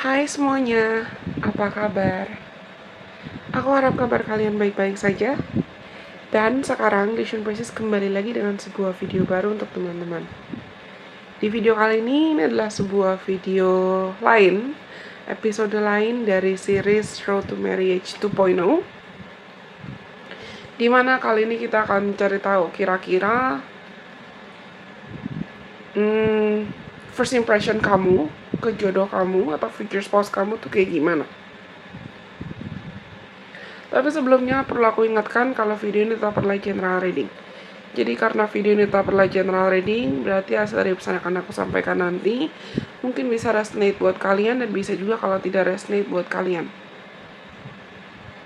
Hai semuanya, apa kabar? Aku harap kabar kalian baik-baik saja. Dan sekarang Lesion Precious kembali lagi dengan sebuah video baru untuk teman-teman. Di video kali ini adalah sebuah video lain, episode lain dari series Road to Marriage 2.0, dimana kali ini kita akan cari tahu kira-kira first impression kamu ke jodoh kamu atau future spouse kamu tuh kayak gimana. Tapi sebelumnya perlu aku ingatkan kalau video ini tetap adalah general reading. Jadi karena video ini tetap adalah general reading, berarti hasil dari pesan yang akan aku sampaikan nanti mungkin bisa resonate buat kalian dan bisa juga kalau tidak resonate buat kalian.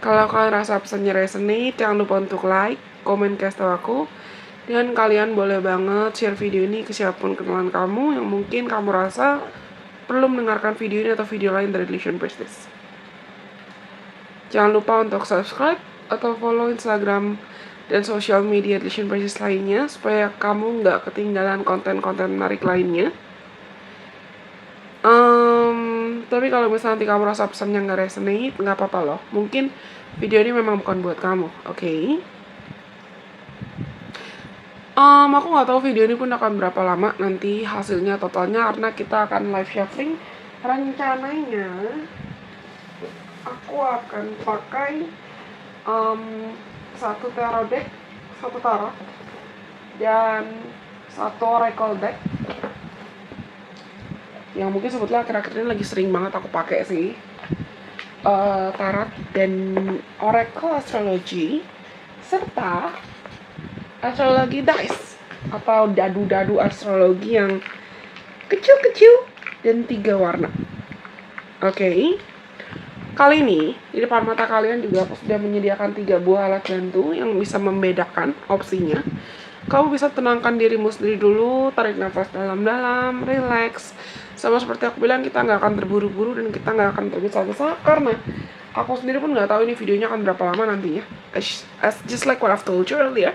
Kalau kalian rasa pesannya resonate, jangan lupa untuk like, komen, kasih tahu aku. Dan kalian boleh banget share video ini ke siapapun kenalan kamu yang mungkin kamu rasa perlu mendengarkan video ini atau video lain dari Lesion Precious. Jangan lupa untuk subscribe atau follow Instagram dan sosial media Lesion Precious lainnya supaya kamu nggak ketinggalan konten-konten menarik lainnya. Tapi kalau misalnya nanti kamu rasa pesannya nggak resonate, nggak apa-apa loh. Mungkin video ini memang bukan buat kamu, oke? Aku nggak tahu video ini pun akan berapa lama nanti hasilnya totalnya karena kita akan live shuffling. Rencananya aku akan pakai satu tarot deck, satu tarot dan satu oracle deck yang mungkin sebetulnya akhir-akhir ini lagi sering banget aku pakai sih. Tarot dan oracle astrology serta astrologi dice atau dadu-dadu astrologi yang kecil-kecil dan 3 warna. Oke. Kali ini di depan mata kalian juga aku sudah menyediakan 3 buah alat bantu yang bisa membedakan opsinya. Kamu bisa tenangkan dirimu sendiri dulu, tarik nafas dalam-dalam, relax. Sama seperti aku bilang, kita nggak akan terburu-buru dan kita nggak akan tergesa-gesa karena aku sendiri pun nggak tahu ini videonya akan berapa lama nantinya. Just like what I've told you earlier.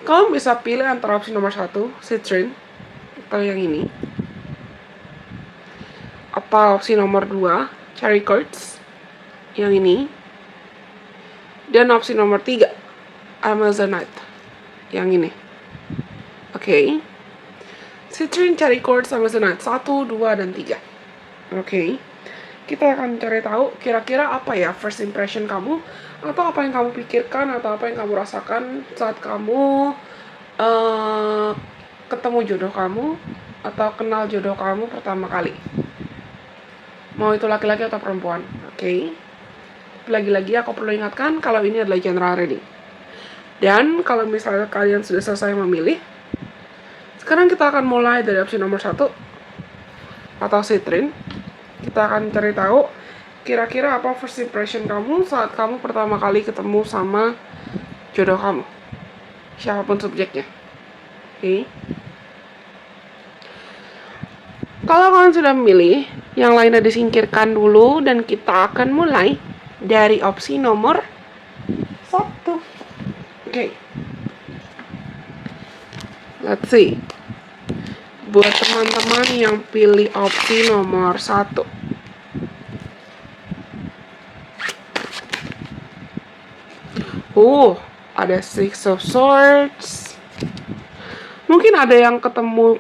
Kamu bisa pilih antara opsi nomor 1, citrine, atau yang ini, atau opsi nomor 2, cherry quartz, yang ini, dan opsi nomor 3, amazonite, yang ini. Oke. Citrine, cherry quartz, amazonite 1, 2, dan 3. Oke. Kita akan cari tahu kira-kira apa ya first impression kamu, atau apa yang kamu pikirkan, atau apa yang kamu rasakan saat kamu ketemu jodoh kamu atau kenal jodoh kamu pertama kali. Mau itu laki-laki atau perempuan, oke? Lagi-lagi aku perlu ingatkan kalau ini adalah general reading. Dan kalau misalnya kalian sudah selesai memilih, sekarang kita akan mulai dari opsi nomor 1 atau citrine. Kita akan cari tahu kira-kira apa first impression kamu saat kamu pertama kali ketemu sama jodoh kamu, siapapun subjeknya. Oke. Kalau kalian sudah memilih, yang lainnya disingkirkan dulu dan kita akan mulai dari opsi nomor 1. Oke. Let's see. Buat teman-teman yang pilih opsi nomor 1, ada Six of Swords. Mungkin ada yang kamu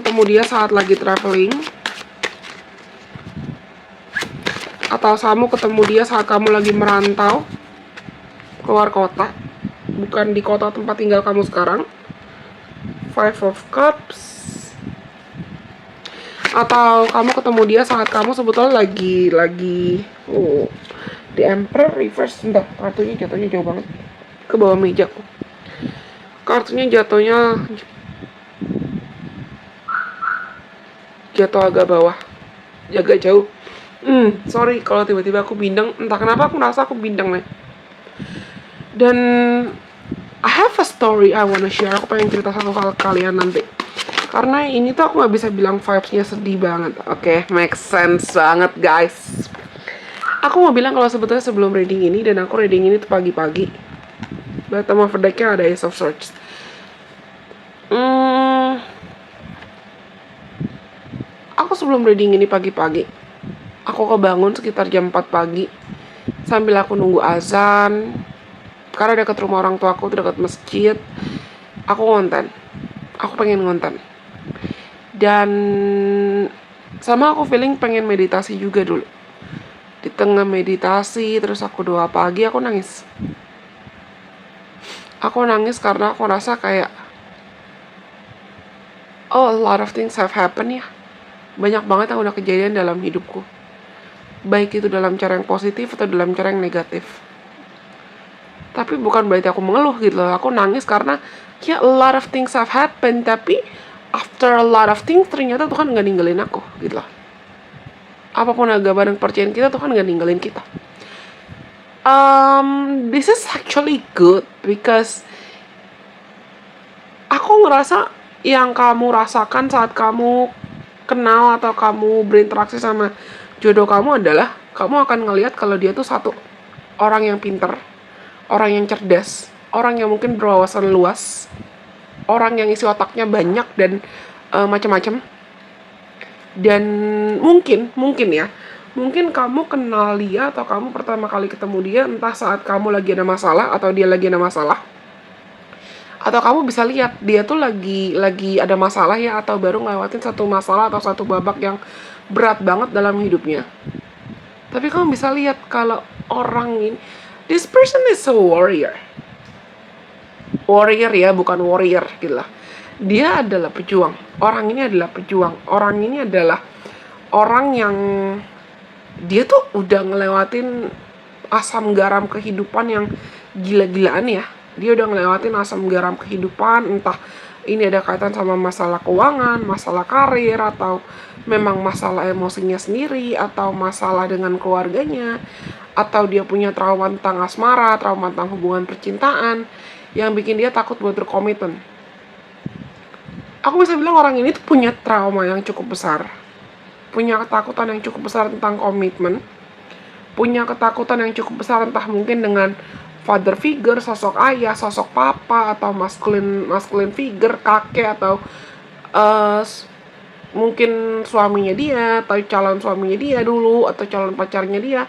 ketemu dia saat lagi traveling, atau kamu ketemu dia saat kamu lagi merantau keluar kota, bukan di kota tempat tinggal kamu sekarang. Five of Cups. Atau kamu ketemu dia saat kamu sebetulnya lagi The Emperor reverse. Bentar, kartunya jatuhnya jauh banget ke bawah meja. Kartunya jatuh agak bawah, agak jauh. Sorry kalau tiba-tiba aku bindeng. Entah kenapa aku merasa aku bindeng nih. Dan I have a story I wanna share. Aku pengen cerita satu hal ke kalian nanti. Karena ini tuh aku gak bisa bilang vibes-nya sedih banget. Oke, make sense banget guys. Aku mau bilang kalau sebetulnya sebelum reading ini, dan aku reading ini tuh pagi-pagi, bottom of the deck-nya ada Ace of Swords. aku sebelum reading ini pagi-pagi, aku kebangun sekitar jam 4 pagi sambil aku nunggu azan. Karena dekat rumah orang tua aku, dekat masjid. Aku ngonten. Aku pengen ngonten. Dan sama aku feeling pengen meditasi juga dulu. Di tengah meditasi, terus aku doa pagi, aku nangis. Aku nangis karena aku rasa kayak, oh, a lot of things have happened ya. Banyak banget yang udah kejadian dalam hidupku. Baik itu dalam cara yang positif atau dalam cara yang negatif. Tapi bukan berarti aku mengeluh gitu loh. Aku nangis karena ya a lot of things have happened. Tapi after a lot of things ternyata Tuhan gak ninggalin aku gitu loh. Apapun agama dan kepercayaan kita, Tuhan gak ninggalin kita. This is actually good because aku ngerasa yang kamu rasakan saat kamu kenal atau kamu berinteraksi sama jodoh kamu adalah kamu akan ngelihat kalau dia tuh satu orang yang pinter, orang yang cerdas, orang yang mungkin berwawasan luas, orang yang isi otaknya banyak dan macam-macam. Dan mungkin kamu kenal dia atau kamu pertama kali ketemu dia entah saat kamu lagi ada masalah atau dia lagi ada masalah. Atau kamu bisa lihat dia tuh lagi ada masalah ya, atau baru ngelewatin satu masalah atau satu babak yang berat banget dalam hidupnya. Tapi kamu bisa lihat kalau orang ini, this person is a warrior. Warrior ya, bukan warrior gitu lah. Dia adalah pejuang. Orang ini adalah pejuang. Orang ini adalah orang yang dia tuh udah ngelewatin asam garam kehidupan yang gila-gilaan ya. Dia udah ngelewatin asam garam kehidupan, entah ini ada kaitan sama masalah keuangan, masalah karir, atau memang masalah emosinya sendiri, atau masalah dengan keluarganya, atau dia punya trauma tentang asmara, trauma tentang hubungan percintaan, yang bikin dia takut buat berkomitmen. Aku bisa bilang orang ini tuh punya trauma yang cukup besar, punya ketakutan yang cukup besar tentang komitmen, punya ketakutan yang cukup besar entah mungkin dengan father figure, sosok ayah, sosok papa, atau masculine figure, kakek, atau mungkin suaminya dia, atau calon suaminya dia dulu, atau calon pacarnya dia,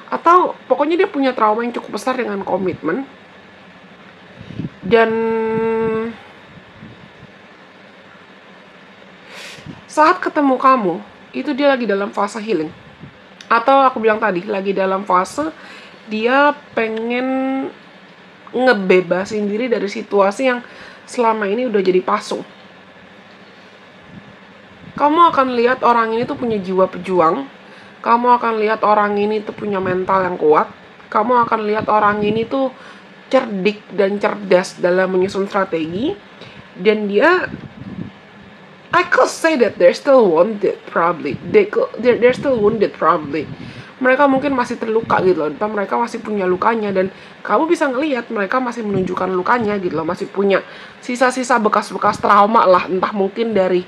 atau pokoknya dia punya trauma yang cukup besar dengan komitmen. Dan saat ketemu kamu, itu dia lagi dalam fase healing. Atau aku bilang tadi, lagi dalam fase dia pengen ngebebasin diri dari situasi yang selama ini udah jadi pasung. Kamu akan lihat orang ini tuh punya jiwa pejuang. Kamu akan lihat orang ini tuh punya mental yang kuat. Kamu akan lihat orang ini tuh cerdik dan cerdas dalam menyusun strategi. Dan dia, I could say that they're still wounded probably. They're still wounded probably. Mereka mungkin masih terluka gitu loh. Dan mereka masih punya lukanya. Dan kamu bisa ngelihat mereka masih menunjukkan lukanya gitu loh. Masih punya sisa-sisa bekas-bekas trauma lah. Entah mungkin dari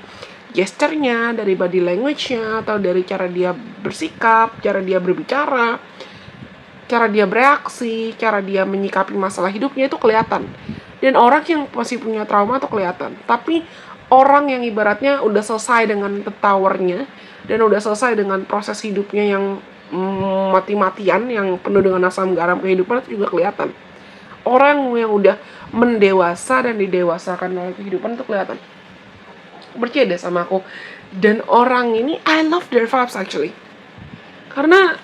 gesturnya, dari body language-nya, atau dari cara dia bersikap, cara dia berbicara, cara dia bereaksi, cara dia menyikapi masalah hidupnya itu kelihatan. Dan orang yang masih punya trauma itu kelihatan. Tapi orang yang ibaratnya udah selesai dengan towernya dan udah selesai dengan proses hidupnya yang mati-matian, yang penuh dengan asam garam kehidupan, itu juga kelihatan. Orang yang udah mendewasa dan didewasakan dalam kehidupan itu kelihatan. Percaya deh sama aku. Dan orang ini, I love their vibes actually. Karena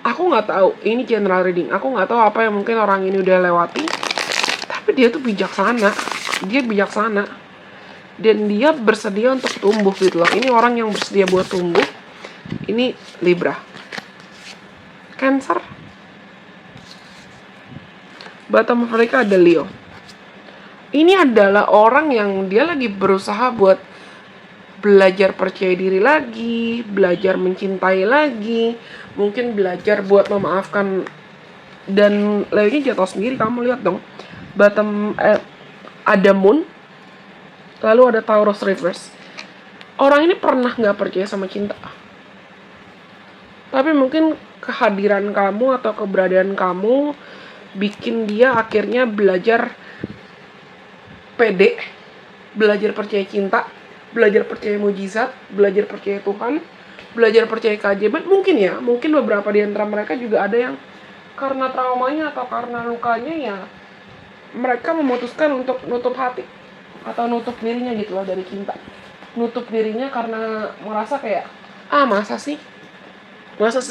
aku nggak tahu, ini general reading. Aku nggak tahu apa yang mungkin orang ini udah lewati. Tapi dia tuh bijaksana. Dia bijaksana. Dan dia bersedia untuk tumbuh gitu loh. Ini orang yang bersedia buat tumbuh. Ini Libra. Cancer. Bottom of mereka ada Leo. Ini adalah orang yang dia lagi berusaha buat belajar percaya diri lagi, belajar mencintai lagi, mungkin belajar buat memaafkan. Dan Leo-nya jatuh sendiri, kamu lihat dong. Bottom ada Moon, lalu ada Taurus reverse. Orang ini pernah gak percaya sama cinta. Tapi mungkin kehadiran kamu atau keberadaan kamu bikin dia akhirnya belajar pede, belajar percaya cinta, belajar percaya mujizat, belajar percaya Tuhan, belajar percaya keajaiban. Mungkin beberapa di antara mereka juga ada yang karena traumanya atau karena lukanya ya mereka memutuskan untuk nutup hati atau nutup dirinya gitu loh dari cinta. Nutup dirinya karena merasa kayak, masa sih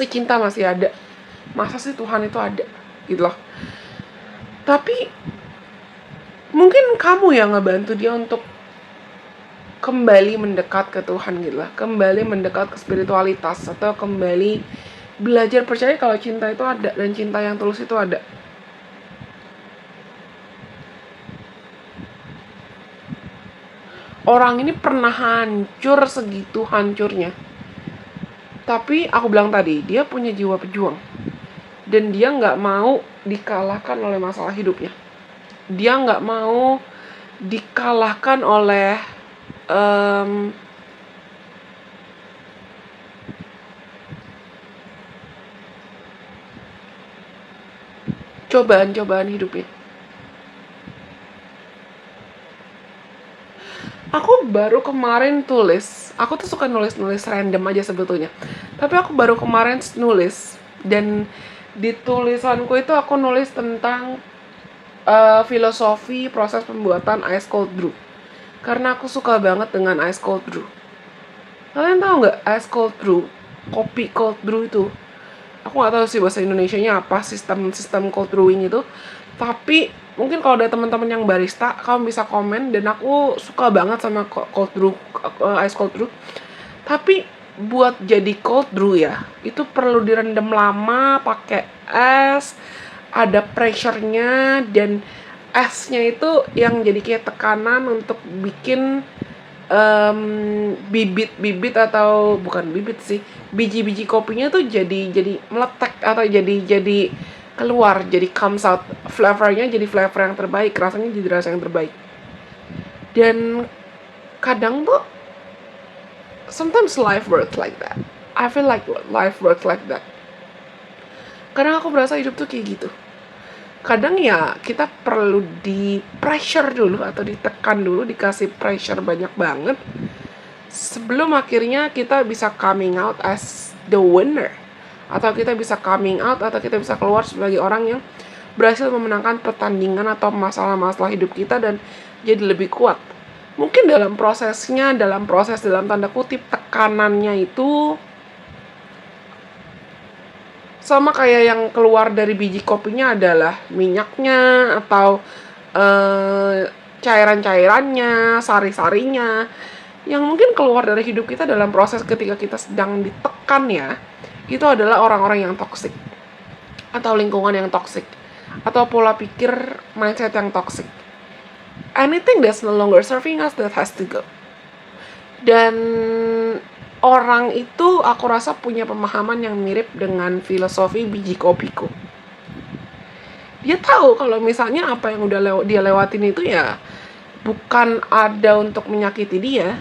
cinta masih ada, masa sih Tuhan itu ada gitu loh. Tapi mungkin kamu yang ngebantu dia untuk kembali mendekat ke Tuhan gitu lah, kembali mendekat ke spiritualitas, atau kembali belajar percaya kalau cinta itu ada dan cinta yang tulus itu ada. Orang ini pernah hancur segitu hancurnya, tapi aku bilang tadi, dia punya jiwa pejuang dan dia nggak mau dikalahkan oleh masalah hidupnya. Dia nggak mau dikalahkan oleh cobaan-cobaan hidupnya. Aku baru kemarin tulis, aku tuh suka nulis-nulis random aja sebetulnya. Tapi aku baru kemarin nulis, dan di tulisanku itu aku nulis tentang filosofi proses pembuatan ice cold brew. Karena aku suka banget dengan ice cold brew. Kalian tahu nggak ice cold brew? Kopi cold brew itu. Aku nggak tahu sih bahasa Indonesianya apa, sistem cold brewing itu. Tapi mungkin kalau ada teman-teman yang barista, kamu bisa komen. Dan aku suka banget sama cold brew, ice cold brew. Tapi buat jadi cold brew ya, itu perlu direndam lama pakai es, ada pressure-nya, dan esnya itu yang jadi kayak tekanan untuk bikin bibit-bibit, atau bukan bibit sih, biji-biji kopinya tuh jadi meletek atau jadi keluar, jadi comes out, flavornya jadi flavor yang terbaik, rasanya jadi rasa yang terbaik. Dan kadang tuh sometimes life works like that. I feel like life works like that. Kadang aku berasa hidup tuh kayak gitu. Kadang ya kita perlu di pressure dulu atau ditekan dulu, dikasih pressure banyak banget sebelum akhirnya kita bisa coming out as the winner, atau kita bisa coming out, atau kita bisa keluar sebagai orang yang berhasil memenangkan pertandingan atau masalah-masalah hidup kita dan jadi lebih kuat. Mungkin dalam prosesnya, dalam tanda kutip tekanannya itu sama kayak yang keluar dari biji kopinya adalah minyaknya atau cairan-cairannya, sari-sarinya yang mungkin keluar dari hidup kita dalam proses ketika kita sedang ditekan ya. Itu adalah orang-orang yang toksik, atau lingkungan yang toksik, atau pola pikir mindset yang toksik. Anything that's no longer serving us, that has to go. Dan orang itu aku rasa punya pemahaman yang mirip dengan filosofi biji kopiku. Dia tahu kalau misalnya apa yang udah dia lewatin itu ya bukan ada untuk menyakiti dia.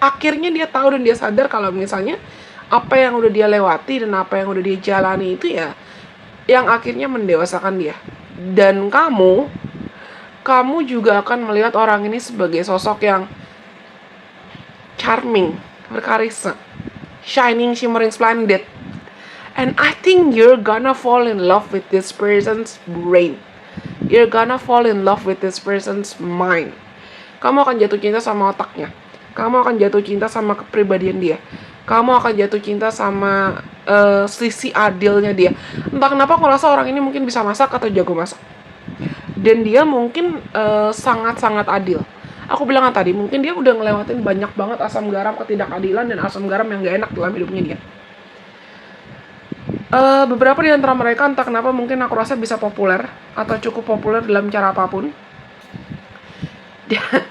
Akhirnya dia tahu dan dia sadar kalau misalnya apa yang udah dia lewati dan apa yang udah dia jalani itu ya yang akhirnya mendewasakan dia. Dan kamu juga akan melihat orang ini sebagai sosok yang charming, berkarisma, shining, shimmering, splendid. And I think you're gonna fall in love with this person's brain. You're gonna fall in love with this person's mind. Kamu akan jatuh cinta sama otaknya. Kamu akan jatuh cinta sama kepribadian dia. Kamu akan jatuh cinta sama sisi adilnya dia. Entah kenapa aku rasa orang ini mungkin bisa masak atau jago masak. Dan dia mungkin sangat-sangat adil. Aku bilang tadi, mungkin dia udah ngelewatin banyak banget asam garam ketidakadilan dan asam garam yang gak enak dalam hidupnya dia. Beberapa di antara mereka entah kenapa mungkin aku rasa bisa populer atau cukup populer dalam cara apapun. Dan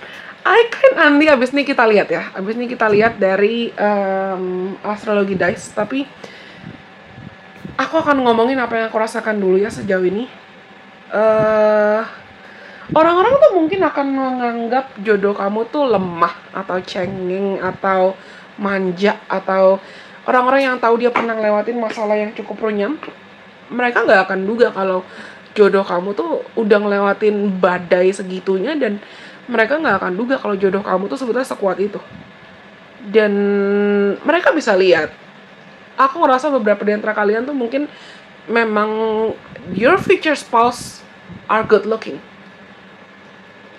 nanti abis ini kita lihat ya. Abis ini kita lihat dari astrologi dice. Tapi aku akan ngomongin apa yang aku rasakan dulu ya sejauh ini. Orang-orang tuh mungkin akan menganggap jodoh kamu tuh lemah atau cengeng atau manja, atau orang-orang yang tahu dia pernah ngelewatin masalah yang cukup runyam. Mereka nggak akan duga kalau jodoh kamu tuh udah ngelewatin badai segitunya, dan mereka nggak akan duga kalau jodoh kamu tuh sebetulnya sekuat itu. Dan mereka bisa lihat. Aku ngerasa beberapa di antara kalian tuh mungkin memang your future spouse are good looking.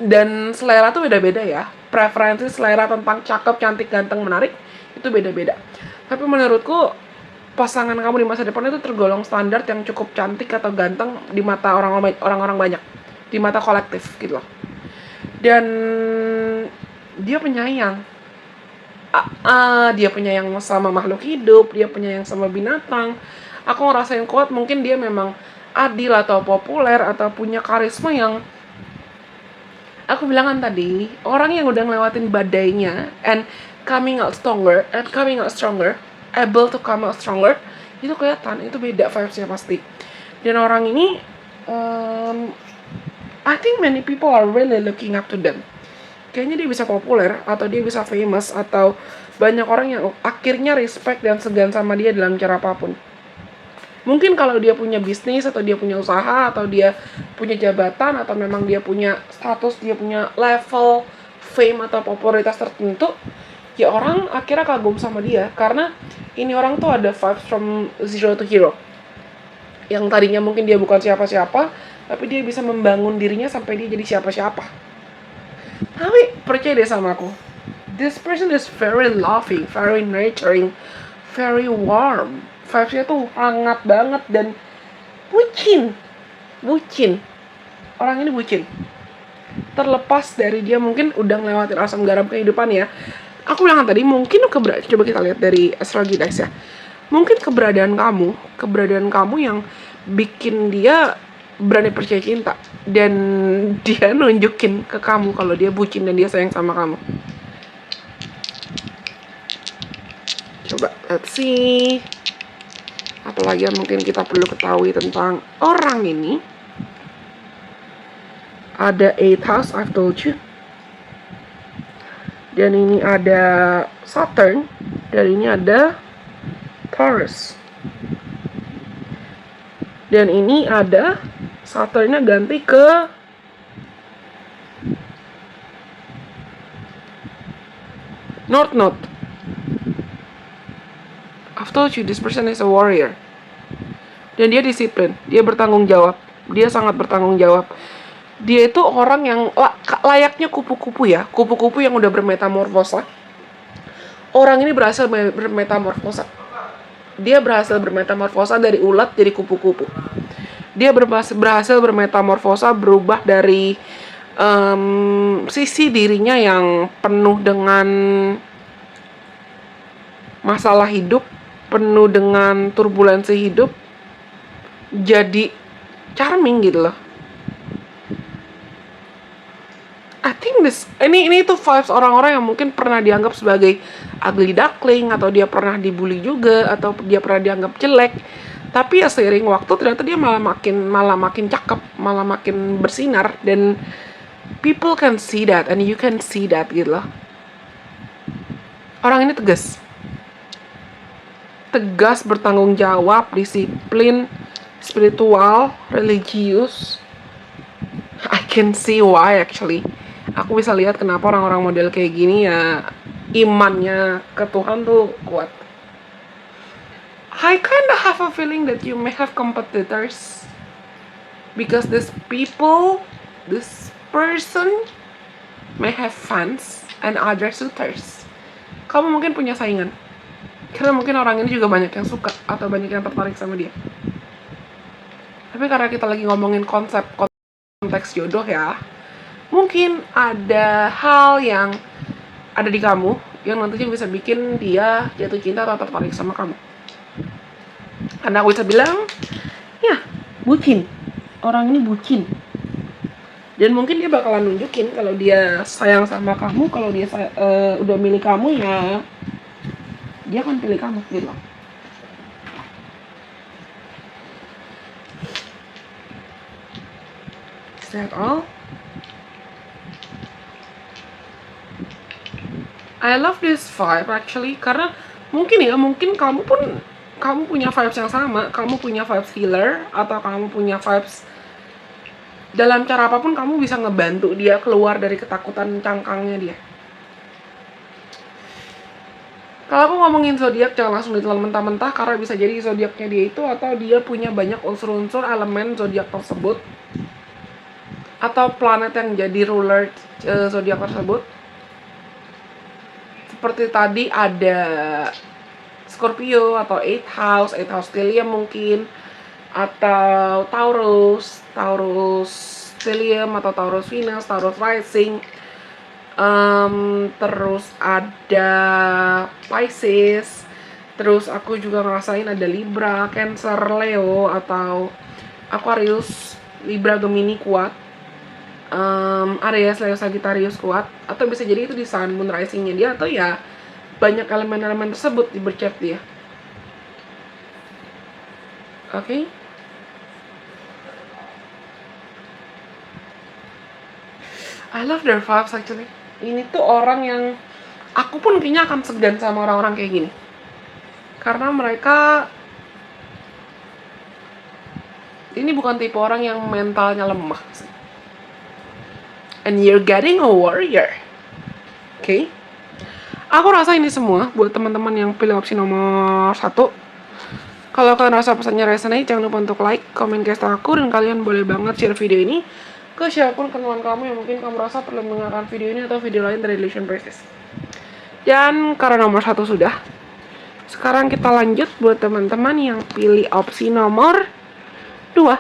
Dan selera tuh beda-beda ya. Preferensi selera tentang cakep, cantik, ganteng, menarik itu beda-beda. Tapi menurutku pasangan kamu di masa depan itu tergolong standar yang cukup cantik atau ganteng di mata orang-orang banyak, di mata kolektif gitu loh. Dan dia penyayang. Dia penyayang sama makhluk hidup, dia penyayang sama binatang. Aku ngerasain kuat mungkin dia memang adil atau populer atau punya karisma yang aku bilang kan tadi, orang yang udah ngelewatin badainya and coming out stronger, able to come out stronger, itu kelihatan, itu beda vibes-nya pasti. Dan orang ini I think many people are really looking up to them. Kayaknya dia bisa populer atau dia bisa famous atau banyak orang yang akhirnya respect dan segan sama dia dalam cara apapun. Mungkin kalau dia punya bisnis atau dia punya usaha atau dia punya jabatan atau memang dia punya status, dia punya level fame atau popularitas tertentu, ya orang akhirnya kagum sama dia karena ini orang tuh ada vibes from zero to hero. Yang tadinya mungkin dia bukan siapa-siapa, tapi dia bisa membangun dirinya sampai dia jadi siapa-siapa. Tapi percaya deh sama aku, this person is very loving, very nurturing, very warm. Vibes-nya tuh hangat banget dan bucin. Orang ini bucin. Terlepas dari dia mungkin udah ngelewatin asam garam kehidupan ya. Aku bilang tadi mungkin coba kita lihat dari astrologi guys ya. Mungkin keberadaan kamu yang bikin dia berani percaya cinta dan dia nunjukin ke kamu kalau dia bucin dan dia sayang sama kamu. Coba let's see. Apalagi yang mungkin kita perlu ketahui tentang orang ini. Ada 8th house, I've told you. Dan ini ada Saturn. Dan ini ada Taurus. Dan ini ada Saturnnya ganti ke North Node. I've told you this person is a warrior. Dan dia disiplin, dia bertanggung jawab. Dia sangat bertanggung jawab. Dia itu orang yang layaknya kupu-kupu ya. Kupu-kupu yang udah bermetamorfosa. Orang ini berhasil bermetamorfosa. Dia berhasil bermetamorfosa dari ulat jadi kupu-kupu. Dia berhasil bermetamorfosa, berubah dari sisi dirinya yang penuh dengan masalah hidup, penuh dengan turbulensi hidup, jadi charming gitu loh. I think ini tuh vibes orang-orang yang mungkin pernah dianggap sebagai ugly duckling atau dia pernah dibully juga atau dia pernah dianggap jelek. Tapi ya seiring waktu ternyata dia malah makin cakep, malah makin bersinar dan people can see that and you can see that gitu loh. Orang ini tegas, bertanggung jawab, disiplin, spiritual, religius. I can see why actually. Aku bisa lihat kenapa orang-orang model kayak gini ya imannya ke Tuhan tuh kuat. I kinda have a feeling that you may have competitors because this person may have fans and other suitors. Kamu mungkin punya saingan karena mungkin orang ini juga banyak yang suka atau banyak yang tertarik sama dia. Tapi karena kita lagi ngomongin konteks jodoh ya, mungkin ada hal yang ada di kamu yang nantinya bisa bikin dia jatuh cinta atau tertarik sama kamu. Karena aku bisa bilang, ya, bucin. Orang ini bucin. Dan mungkin dia bakalan nunjukin kalau dia sayang sama kamu, kalau dia udah milih kamu ya, dia akan pilih kamu gitu. Is that all? I love this vibe actually karena mungkin kamu punya vibes yang sama, kamu punya vibes healer atau kamu punya vibes dalam cara apapun kamu bisa ngebantu dia keluar dari ketakutan cangkangnya dia. Kalau aku ngomongin zodiak jangan langsung ditelan mentah-mentah, karena bisa jadi zodiaknya dia itu atau dia punya banyak unsur-unsur elemen zodiak tersebut atau planet yang jadi ruler zodiak tersebut. Seperti tadi ada Scorpio atau 8 house stellium mungkin, atau Taurus stellium atau Taurus Venus, Taurus rising. Terus ada Pisces. Terus aku juga ngerasain ada Libra, Cancer, Leo atau Aquarius, Libra, Gemini kuat. Aries, Leo, Sagittarius kuat, atau bisa jadi itu di Sun, Moon, Rising-nya dia, atau ya banyak elemen-elemen tersebut di birth chart dia. Oke. I love their vibes actually. Ini tuh orang yang aku pun kayaknya akan segan sama orang-orang kayak gini. Karena mereka ini bukan tipe orang yang mentalnya lemah. And you're getting a warrior. Oke. Aku rasa ini semua buat teman-teman yang pilih opsi nomor 1. Kalau kalian rasa pesannya resonate, jangan lupa untuk like, komen, ke aku, dan kalian boleh banget share video ini ke siapapun kenalan kamu yang mungkin kamu rasa perlu mendengarkan video ini atau video lain dari Illusion Princess. Dan karena nomor 1 sudah, sekarang kita lanjut buat teman-teman yang pilih opsi nomor 2.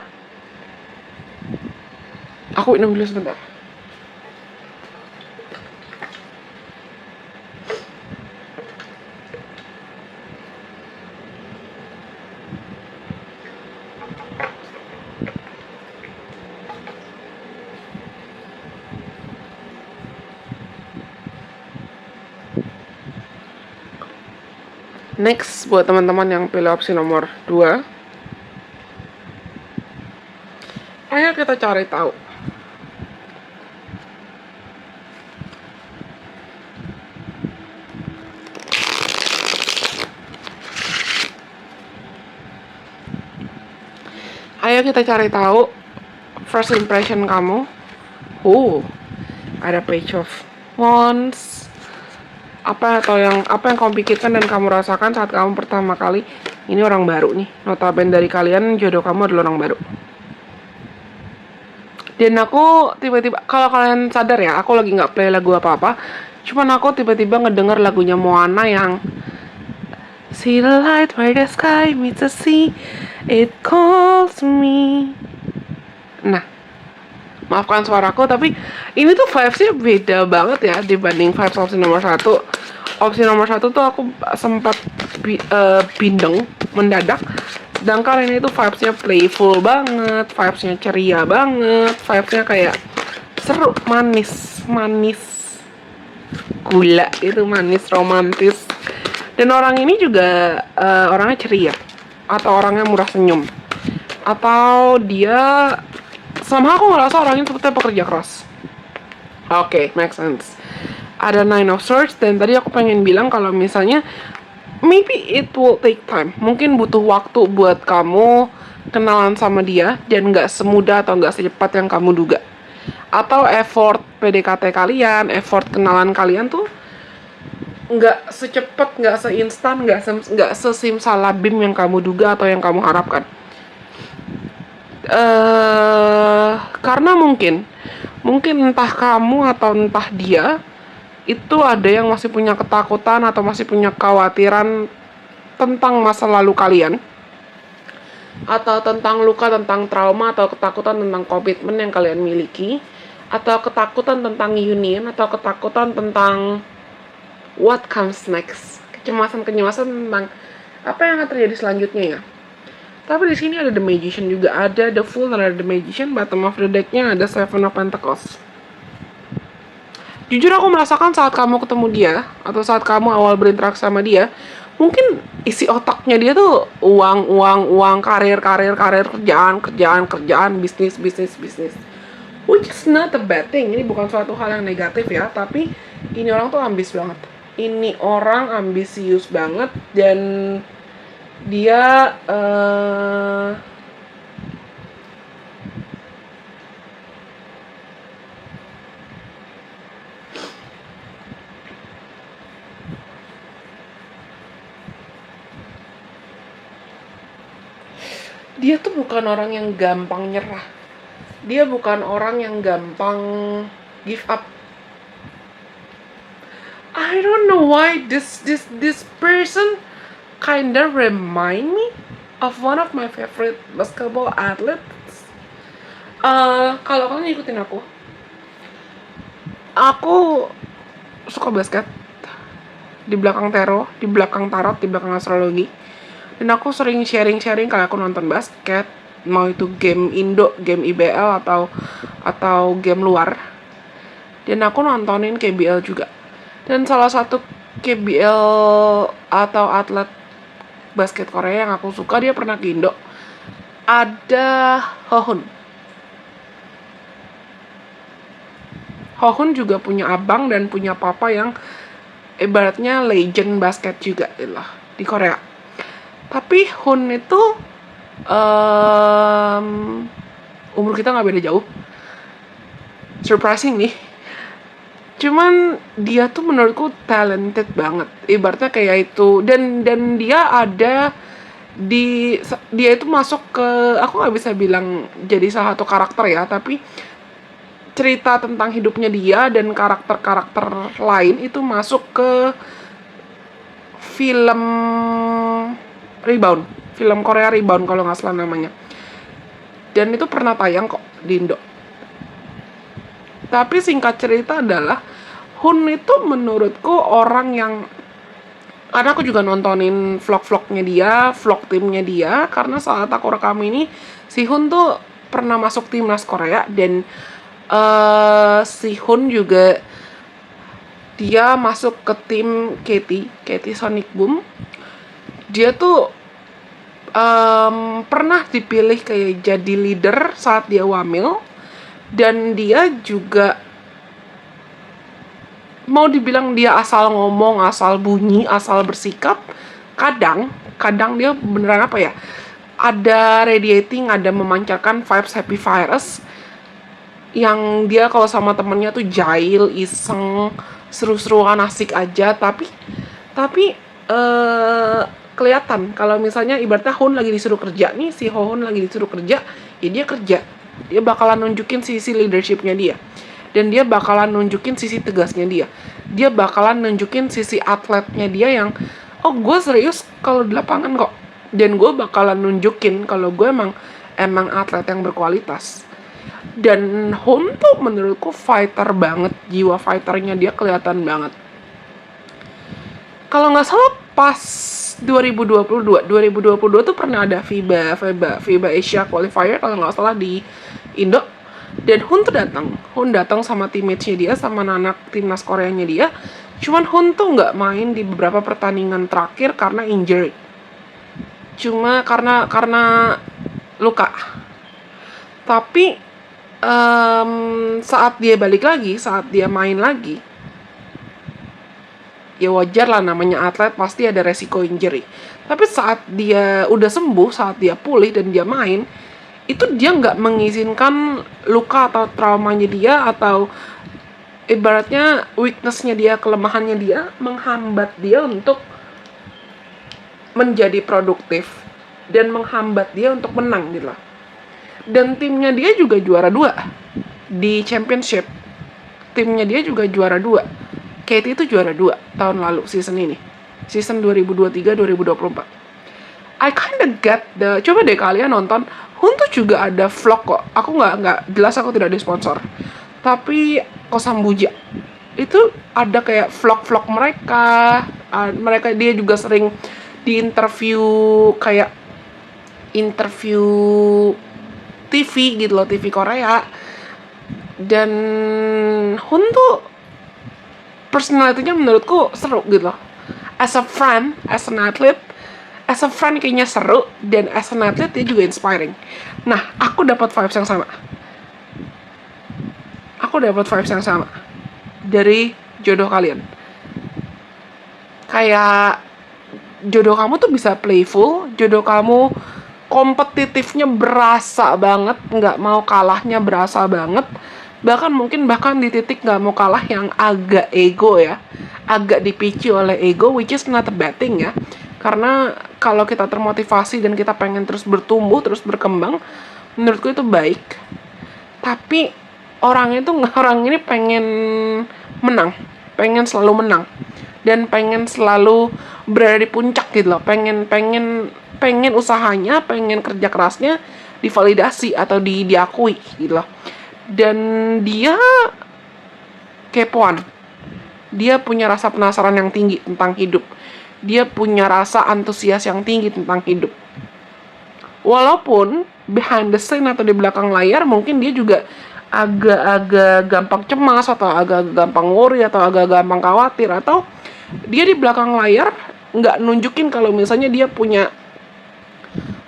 Aku minum dulu sebentar. Next, buat teman-teman yang pilih opsi nomor 2, ayo kita cari tahu. Ayo kita cari tahu first impression kamu. Ada Page of Wands. Apa yang kamu pikirkan dan kamu rasakan saat kamu pertama kali ini orang baru nih. Notabene dari kalian jodoh kamu adalah orang baru. Dan aku tiba-tiba, kalau kalian sadar ya, aku lagi nggak play lagu apa-apa. Cuman aku tiba-tiba ngedenger lagunya Moana yang See the light where the sky meets the sea, it calls me. Nah, maafkan suaraku, tapi ini tuh vibes-nya beda banget ya dibanding vibes opsi nomor 1. Opsi nomor 1 tuh aku sempat bindeng mendadak. Sedangkan ini tuh vibes-nya playful banget, vibes-nya ceria banget, vibes-nya kayak seru, manis gula itu, manis, romantis. Dan orang ini juga orangnya ceria, atau orangnya murah senyum, atau dia sama aku ngerasa orangnya sepertinya pekerja keras. Oke, make sense. Ada Nine of Swords, dan tadi aku pengen bilang kalau misalnya maybe it will take time. Mungkin butuh waktu buat kamu kenalan sama dia, dan nggak semudah atau nggak secepat yang kamu duga. Atau effort PDKT kalian, effort kenalan kalian tuh nggak secepat, nggak seinstan, nggak sesimsalabim yang kamu duga atau yang kamu harapkan. Karena mungkin entah kamu atau entah dia itu ada yang masih punya ketakutan atau masih punya kekhawatiran tentang masa lalu kalian, atau tentang luka, tentang trauma, atau ketakutan tentang komitmen yang kalian miliki, atau ketakutan tentang union, atau ketakutan tentang what comes next, kecemasan tentang apa yang akan terjadi selanjutnya ya. Tapi di sini ada The Magician juga, ada The Fool dan ada The Magician. Bottom of the deck-nya ada Seven of Pentacles. Jujur aku merasakan saat kamu ketemu dia atau saat kamu awal berinteraksi sama dia, mungkin isi otaknya dia tuh uang, karir, kerjaan, bisnis. Which is not a bad thing. Ini bukan suatu hal yang negatif ya, tapi ini orang tuh ambis banget. Ini orang ambisius banget, dan dia dia tuh bukan orang yang gampang nyerah. Dia bukan orang yang gampang give up. I don't know why this person kinda remind me of one of my favorite basketball athletes. Kalau kalian ikutin aku suka basket. Di belakang Tero, di belakang Tarot, di belakang astrologi. Dan aku sering sharing kalau aku nonton basket, mau itu game Indo, game IBL atau game luar. Dan aku nontonin KBL juga. Dan salah satu KBL atau atlet basket Korea yang aku suka, dia pernah ke Indo. Ada Hohun. Hohun juga punya abang dan punya papa yang ibaratnya legend basket juga lah di Korea. Tapi Hun itu umur kita nggak beda jauh. Surprising nih. Cuman dia tuh menurutku talented banget. Ibaratnya kayak itu, dan dia ada dia itu masuk ke, aku nggak bisa bilang jadi salah satu karakter ya, tapi cerita tentang hidupnya dia dan karakter-karakter lain itu masuk ke film Rebound, film Korea Rebound kalau nggak salah namanya. Dan itu pernah tayang kok di Indo. Tapi singkat cerita adalah Hun itu menurutku orang yang, karena aku juga nontonin vlog-vlognya dia, vlog timnya dia, karena saat aku rekam ini si Hun tuh pernah masuk timnas Korea. Dan si Hun juga dia masuk ke tim KT Sonic Boom. Dia tuh pernah dipilih kayak jadi leader saat dia wamil. Dan dia juga, mau dibilang dia asal ngomong, asal bunyi, asal bersikap, kadang dia beneran apa ya, ada radiating, ada memancarkan vibes happy virus yang dia kalau sama temennya tuh jahil, iseng, seru-seruan, asik aja. Tapi kelihatan kalau misalnya ibaratnya Hun lagi disuruh kerja nih, si Hohun lagi disuruh kerja, ya dia kerja. Dia bakalan nunjukin sisi leadershipnya dia, dan dia bakalan nunjukin sisi tegasnya dia. Dia bakalan nunjukin sisi atletnya dia yang, oh gue serius kalau di lapangan kok, dan gue bakalan nunjukin kalau gue emang atlet yang berkualitas. Dan Hun tuh menurutku fighter banget, jiwa fighternya dia kelihatan banget. Kalau nggak salah pas 2022 tuh pernah ada FIBA Asia Qualifier kalau nggak salah di Indo. Dan Hun tuh datang sama teammates-nya dia, sama anak timnas Koreanya dia. Cuman Hun tuh nggak main di beberapa pertandingan terakhir karena injury. Cuma karena luka. Tapi saat dia balik lagi, saat dia main lagi, ya wajar lah, namanya atlet pasti ada resiko injury. Tapi saat dia udah sembuh, saat dia pulih dan dia main, itu dia nggak mengizinkan luka atau traumanya dia atau ibaratnya weakness-nya dia, kelemahannya dia menghambat dia untuk menjadi produktif dan menghambat dia untuk menang gitu lah. Dan timnya dia juga juara 2 di championship. Timnya dia juga juara 2. KT itu juara 2 tahun lalu, season ini. Season 2023-2024. I kinda get coba deh kalian nonton. Hun tuh juga ada vlog kok. Aku nggak jelas, aku tidak ada sponsor. Tapi Kosambuja itu ada kayak vlog mereka. Dia juga sering diinterview, kayak interview TV gitu loh, TV Korea. Dan Hun tuh personality-nya menurutku seru gitu loh. As a friend, as an athlete, as a friend kayaknya seru, dan as an athlete dia juga inspiring. Nah, aku dapat vibes yang sama. Dari jodoh kalian. Kayak jodoh kamu tuh bisa playful, jodoh kamu kompetitifnya berasa banget, nggak mau kalahnya berasa banget, bahkan di titik nggak mau kalah yang agak ego ya, agak dipicu oleh ego, which is not a bad thing ya, karena kalau kita termotivasi dan kita pengen terus bertumbuh, terus berkembang, menurutku itu baik. Tapi orang ini pengen menang, pengen selalu menang, dan pengen selalu berada di puncak gitu loh. Pengen usahanya, pengen kerja kerasnya divalidasi atau diakui gitu loh. Dan dia kepoan. Dia punya rasa penasaran yang tinggi tentang hidup. Dia punya rasa antusias yang tinggi tentang hidup. Walaupun behind the scene atau di belakang layar mungkin dia juga agak-agak gampang cemas atau agak gampang worry atau agak gampang khawatir, atau dia di belakang layar nggak nunjukin kalau misalnya dia punya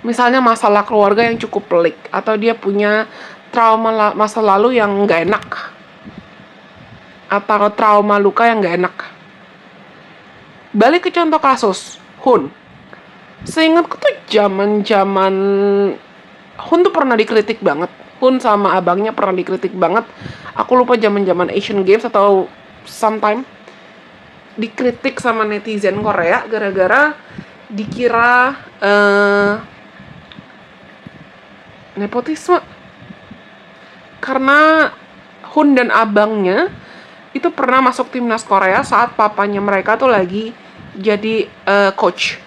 misalnya masalah keluarga yang cukup pelik, atau dia punya trauma masa lalu yang nggak enak, atau trauma luka yang nggak enak. Balik ke contoh kasus Hun. Seingatku tuh zaman Hun tuh pernah dikritik banget. Hun sama abangnya pernah dikritik banget. Aku lupa zaman Asian Games atau sometime dikritik sama netizen Korea gara-gara dikira nepotisme. Karena Hun dan abangnya itu pernah masuk timnas Korea saat papanya mereka tuh lagi jadi coach.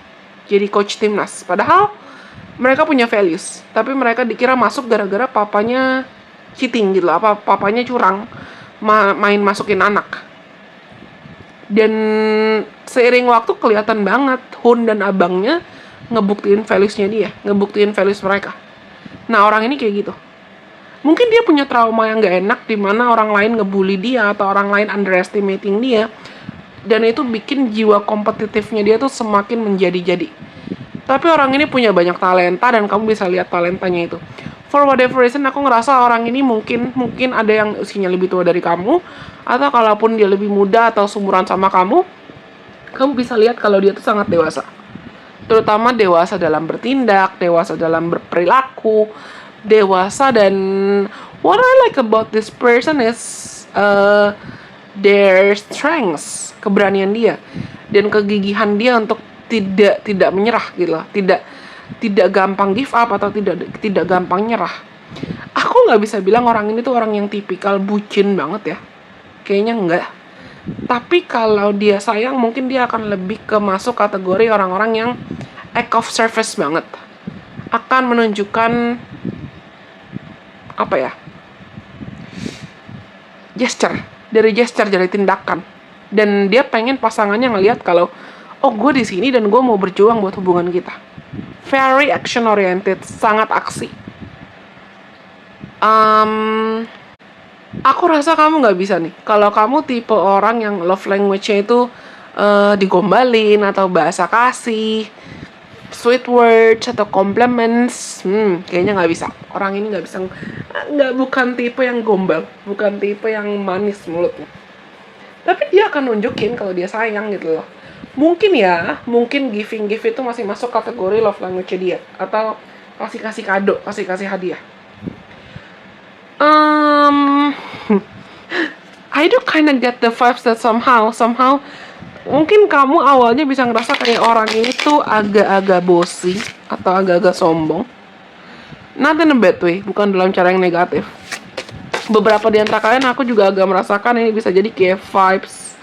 Jadi coach timnas. Padahal mereka punya values, tapi mereka dikira masuk gara-gara papanya cheating gitu loh. Papanya curang main masukin anak. Dan seiring waktu kelihatan banget Hun dan abangnya ngebuktiin values-nya dia, ngebuktiin values mereka. Nah, orang ini kayak gitu. Mungkin dia punya trauma yang gak enak di mana orang lain ngebully dia atau orang lain underestimating dia, dan itu bikin jiwa kompetitifnya dia tuh semakin menjadi-jadi. Tapi orang ini punya banyak talenta dan kamu bisa lihat talentanya itu. For whatever reason, aku ngerasa orang ini mungkin ada yang usianya lebih tua dari kamu, atau kalaupun dia lebih muda atau seumuran sama kamu bisa lihat kalau dia tuh sangat dewasa. Terutama dewasa dalam bertindak, dewasa dalam berperilaku, dewasa. Dan what I like about this person is their strengths, keberanian dia dan kegigihan dia untuk tidak menyerah gitu loh. Tidak gampang give up atau tidak gampang nyerah. Aku nggak bisa bilang orang ini tuh orang yang tipikal bucin banget ya, kayaknya enggak. Tapi kalau dia sayang, mungkin dia akan lebih ke masuk kategori orang-orang yang act of service banget, akan menunjukkan gesture dari tindakan, dan dia pengen pasangannya ngelihat kalau gue di sini dan gue mau berjuang buat hubungan kita. Very action oriented, sangat aksi. Aku rasa kamu nggak bisa nih kalau kamu tipe orang yang love language-nya itu digombalin atau bahasa kasih, sweet words atau compliments. Kayaknya nggak bisa. Orang ini nggak bisa. Bukan tipe yang gombal, bukan tipe yang manis mulutnya. Tapi dia akan nunjukin kalau dia sayang gitu loh. Mungkin giving itu masih masuk kategori love language dia, atau kasih kado, kasih hadiah. I do kinda get the vibes that somehow mungkin kamu awalnya bisa ngerasa kayak orang ini tuh agak-agak bossy atau agak-agak sombong. Not in a bad way, bukan dalam cara yang negatif. Beberapa di antara kalian aku juga agak merasakan ini bisa jadi kayak vibes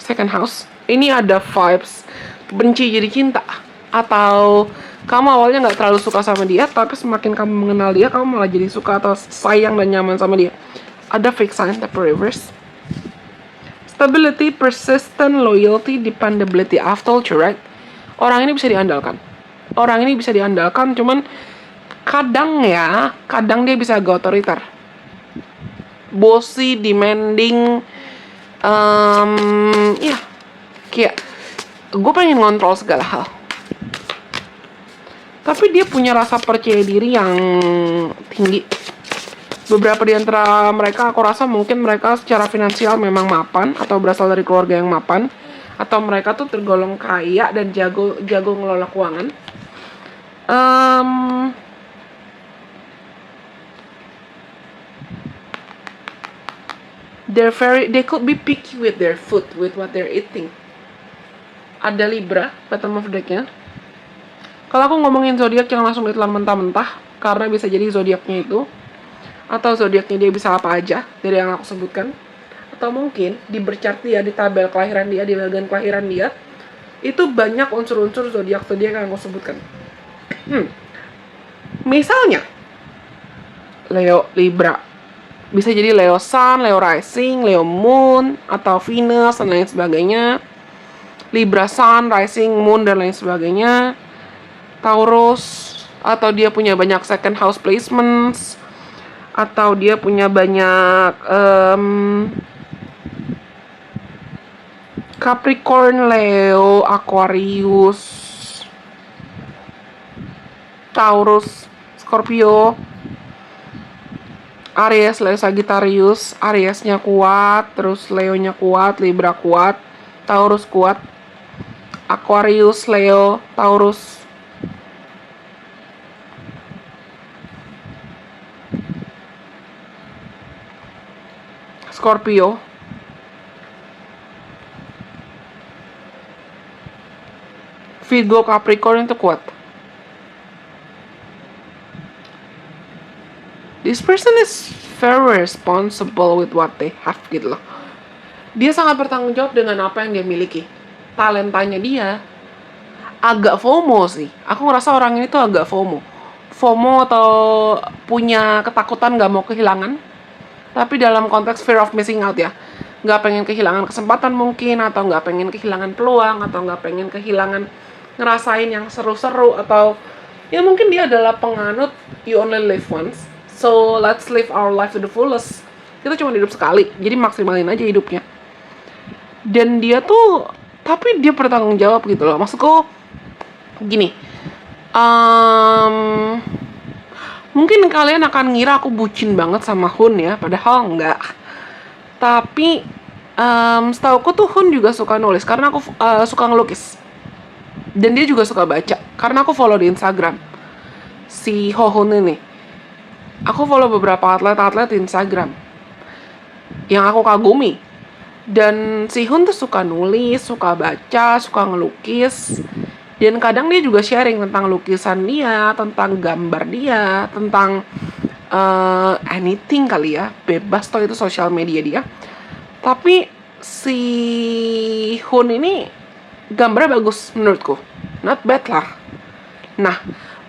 second house. Ini ada vibes benci jadi cinta, atau kamu awalnya nggak terlalu suka sama dia, tapi semakin kamu mengenal dia, kamu malah jadi suka atau sayang dan nyaman sama dia. Ada fake sign tapi reverse. Stability, persistent, loyalty, dependability. I've told you right. Orang ini bisa diandalkan. Cuman kadang dia bisa agak otoriter, bossy, demanding. Kayak gue pengen ngontrol segala hal. Tapi dia punya rasa percaya diri yang tinggi. Beberapa di antara mereka aku rasa mungkin mereka secara finansial memang mapan atau berasal dari keluarga yang mapan, atau mereka tuh tergolong kaya dan jago ngelola keuangan. They could be picky with their food, with what they're eating. Ada Libra, bottom of deck-nya. Kalau aku ngomongin zodiak jangan langsung ditelan mentah-mentah, karena bisa jadi zodiaknya itu atau zodiaknya dia bisa apa aja dari yang aku sebutkan, atau mungkin di berchart dia, di tabel kelahiran dia, di bagian kelahiran dia itu banyak unsur-unsur zodiak yang aku sebutkan. Misalnya Leo Libra, bisa jadi Leo Sun, Leo Rising, Leo Moon, atau Venus dan lain sebagainya. Libra Sun, Rising, Moon dan lain sebagainya. Taurus, atau dia punya banyak second house placements, atau dia punya banyak Capricorn, Leo, Aquarius, Taurus, Scorpio, Aries, Leo, Sagittarius. Ariesnya kuat, terus Leonya kuat, Libra kuat, Taurus kuat, Aquarius, Leo, Taurus. Scorpio. Virgo, Capricorn itu kuat. This person is very responsible with what they have gitu loh. Dia sangat bertanggung jawab dengan apa yang dia miliki. Talentanya dia agak FOMO sih. Aku ngerasa orang ini tuh agak FOMO. FOMO atau punya ketakutan gak mau kehilangan. Tapi dalam konteks fear of missing out ya. Gak pengen kehilangan kesempatan mungkin, atau gak pengen kehilangan peluang, atau gak pengen kehilangan ngerasain yang seru-seru, atau ya mungkin dia adalah penganut you only live once. So let's live our life to the fullest. Kita cuma hidup sekali, jadi maksimalin aja hidupnya. Dan dia tuh, tapi dia bertanggung jawab gitu loh. Maksudku gini, mungkin kalian akan ngira aku bucin banget sama Hun ya, padahal enggak. Tapi setauku tuh Hun juga suka nulis, karena aku suka ngelukis. Dan dia juga suka baca, karena aku follow di Instagram si Ho Hun ini. Aku follow beberapa atlet-atlet di Instagram yang aku kagumi. Dan si Hun tuh suka nulis, suka baca, suka ngelukis. Dan kadang dia juga sharing tentang lukisan dia, tentang gambar dia, tentang anything kali ya. Bebas toh, itu sosial media dia. Tapi si Hun ini gambarnya bagus menurutku. Not bad lah. Nah,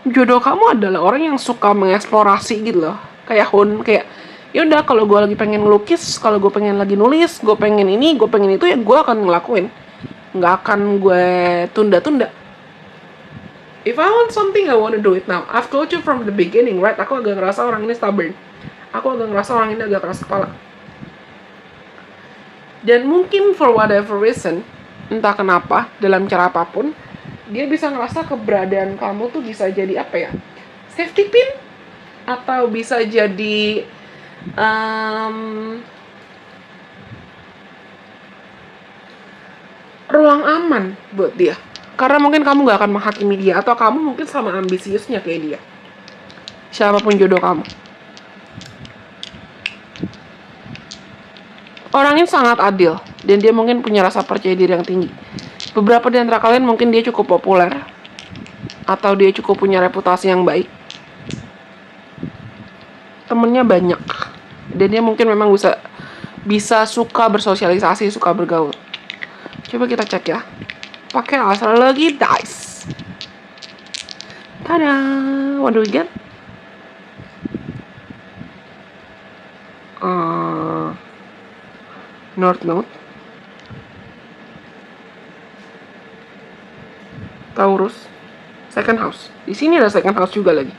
jodoh kamu adalah orang yang suka mengeksplorasi gitu loh. Kayak Hun, kayak ya udah, kalau gue lagi pengen ngelukis, kalau gue pengen lagi nulis, gue pengen ini, gue pengen itu, ya gue akan ngelakuin. Nggak akan gue tunda-tunda. If I want something, I want to do it now. I've told you from the beginning, right? Aku agak ngerasa orang ini stubborn. Aku agak ngerasa orang ini agak keras kepala. Dan mungkin for whatever reason, entah kenapa, dalam cara apapun, dia bisa ngerasa keberadaan kamu tuh bisa jadi apa ya? Safety pin? Atau bisa jadi ruang aman buat dia. Karena mungkin kamu gak akan menghakimi dia, atau kamu mungkin sama ambisiusnya kayak dia. Siapapun jodoh kamu. Orang ini sangat adil, dan dia mungkin punya rasa percaya diri yang tinggi. Beberapa di antara kalian mungkin dia cukup populer, atau dia cukup punya reputasi yang baik. Temennya banyak, dan dia mungkin memang bisa suka bersosialisasi, suka bergaul. Coba kita cek ya. Pakai astrologi dice. Tada! What do we get? North Node, Taurus, second house. Di sini ada second house juga lagi.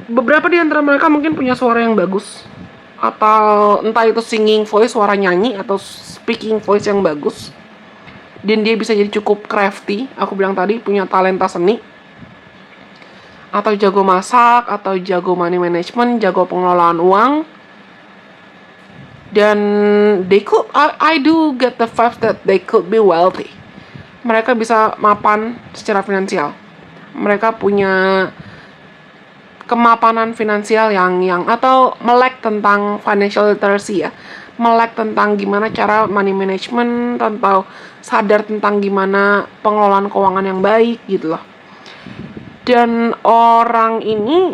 Beberapa di antara mereka mungkin punya suara yang bagus, atau entah itu singing voice, suara nyanyi, atau speaking voice yang bagus. Dan dia bisa jadi cukup crafty, aku bilang tadi, punya talenta seni, atau jago masak, atau jago money management, jago pengelolaan uang. Dan I do get the vibe that they could be wealthy. Mereka bisa mapan secara finansial. Mereka punya kemapanan finansial yang atau melek tentang financial literacy ya. melek tentang gimana cara money management, atau sadar tentang gimana pengelolaan keuangan yang baik gitu loh. Dan orang ini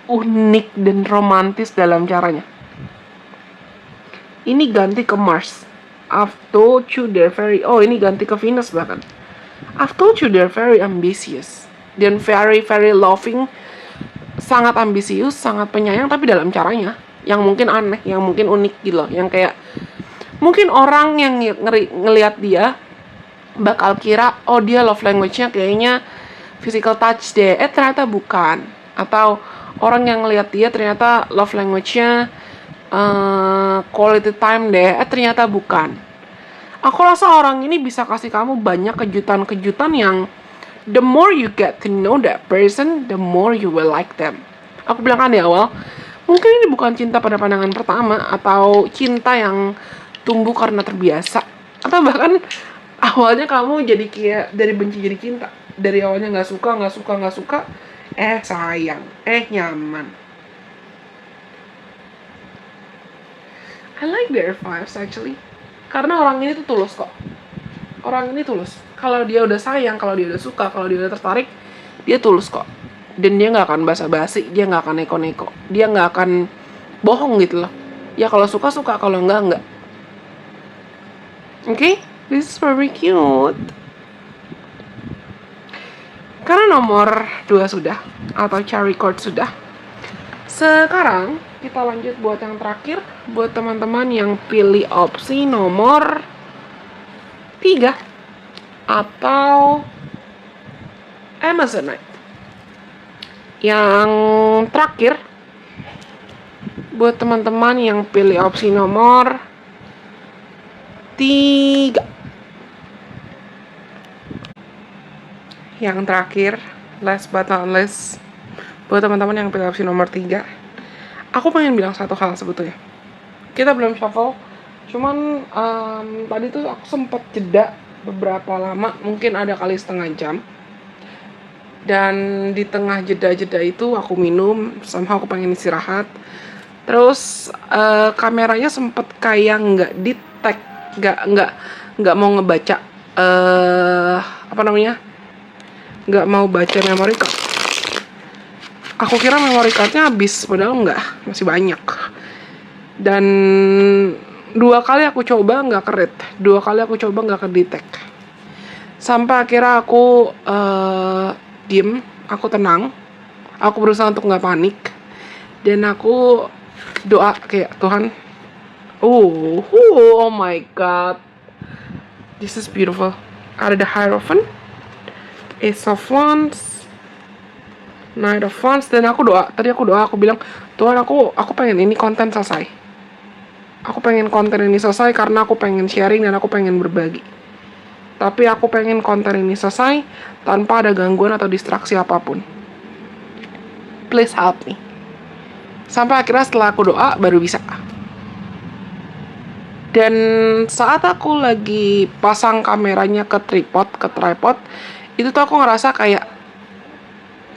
unik dan romantis dalam caranya. Ini ganti ke Mars. I've told you they're very... Oh, ini ganti ke Venus bahkan. I've told you they're very ambitious. Dan very, very loving. Sangat ambisius, sangat penyayang, tapi dalam caranya. Yang mungkin aneh, yang mungkin unik gitu loh. Yang kayak... Mungkin orang yang ngelihat dia bakal kira, oh dia love language-nya kayaknya physical touch deh. Ternyata bukan. Atau orang yang ngelihat dia ternyata love language-nya quality time deh. Ternyata bukan. Aku rasa orang ini bisa kasih kamu banyak kejutan-kejutan yang the more you get to know that person, the more you will like them. Aku bilang kan di awal, mungkin ini bukan cinta pada pandangan pertama, atau cinta yang tumbuh karena terbiasa, atau bahkan awalnya kamu jadi kayak dari benci jadi cinta. Dari awalnya nggak suka, sayang, nyaman. I like their vibes actually. Karena orang ini tuh tulus kok. Orang ini tulus. Kalau dia udah sayang, kalau dia udah suka, kalau dia udah tertarik, dia tulus kok. Dan dia nggak akan basa-basi, dia nggak akan neko-neko, dia nggak akan bohong gitu loh. Ya kalau suka, kalau enggak. Okay? This is very cute. Karena nomor 2 sudah, atau cherry card sudah. Sekarang kita lanjut buat yang terakhir. Buat teman-teman yang pilih opsi nomor 3 atau Amazonite. Yang terakhir, buat teman-teman yang pilih opsi nomor 3. Yang terakhir, last but not least, buat teman-teman yang pilih opsi nomor 3, aku pengen bilang satu hal sebetulnya. Kita belum shuffle, cuman tadi tuh aku sempet jeda beberapa lama, mungkin ada kali setengah jam. Dan di tengah jeda-jeda itu aku minum, somehow aku pengen istirahat. Terus kameranya sempet kayak nggak di-tag, nggak mau ngebaca nggak mau baca memory card. Aku kira memory cardnya habis, padahal nggak, masih banyak. Dan 2 kali aku coba nggak ke-read, 2 kali aku coba nggak ke-detect. Sampai akhirnya aku diem, aku tenang, aku berusaha untuk nggak panik, dan aku doa kayak, Tuhan, oh my god, this is beautiful. Ada the Hierophant, Ace of Wands, Knight of Wands, dan aku doa. Tadi aku doa, aku bilang, Tuhan, aku pengen ini konten selesai. Aku pengen konten ini selesai karena aku pengen sharing dan aku pengen berbagi. Tapi aku pengen konten ini selesai tanpa ada gangguan atau distraksi apapun. Please help me. Sampai akhirnya setelah aku doa, baru bisa. Dan saat aku lagi pasang kameranya ke tripod, itu tuh aku ngerasa kayak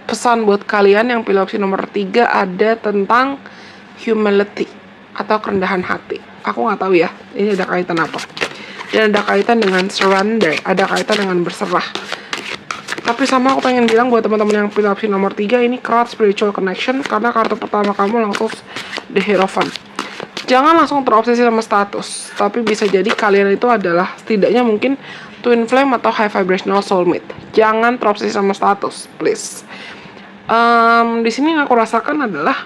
pesan buat kalian yang pilih opsi nomor 3 ada tentang humility atau kerendahan hati. Aku nggak tahu ya, ini ada kaitan apa. Dan ada kaitan dengan surrender, ada kaitan dengan berserah. Tapi sama aku pengen bilang buat teman-teman yang pilih opsi nomor 3, ini card spiritual connection, karena kartu pertama kamu langsung the Hierophant. Jangan langsung terobsesi sama status, tapi bisa jadi kalian itu adalah setidaknya mungkin twin flame atau high vibrational soulmate. Jangan terobsesi sama status, please. Di sini yang aku rasakan adalah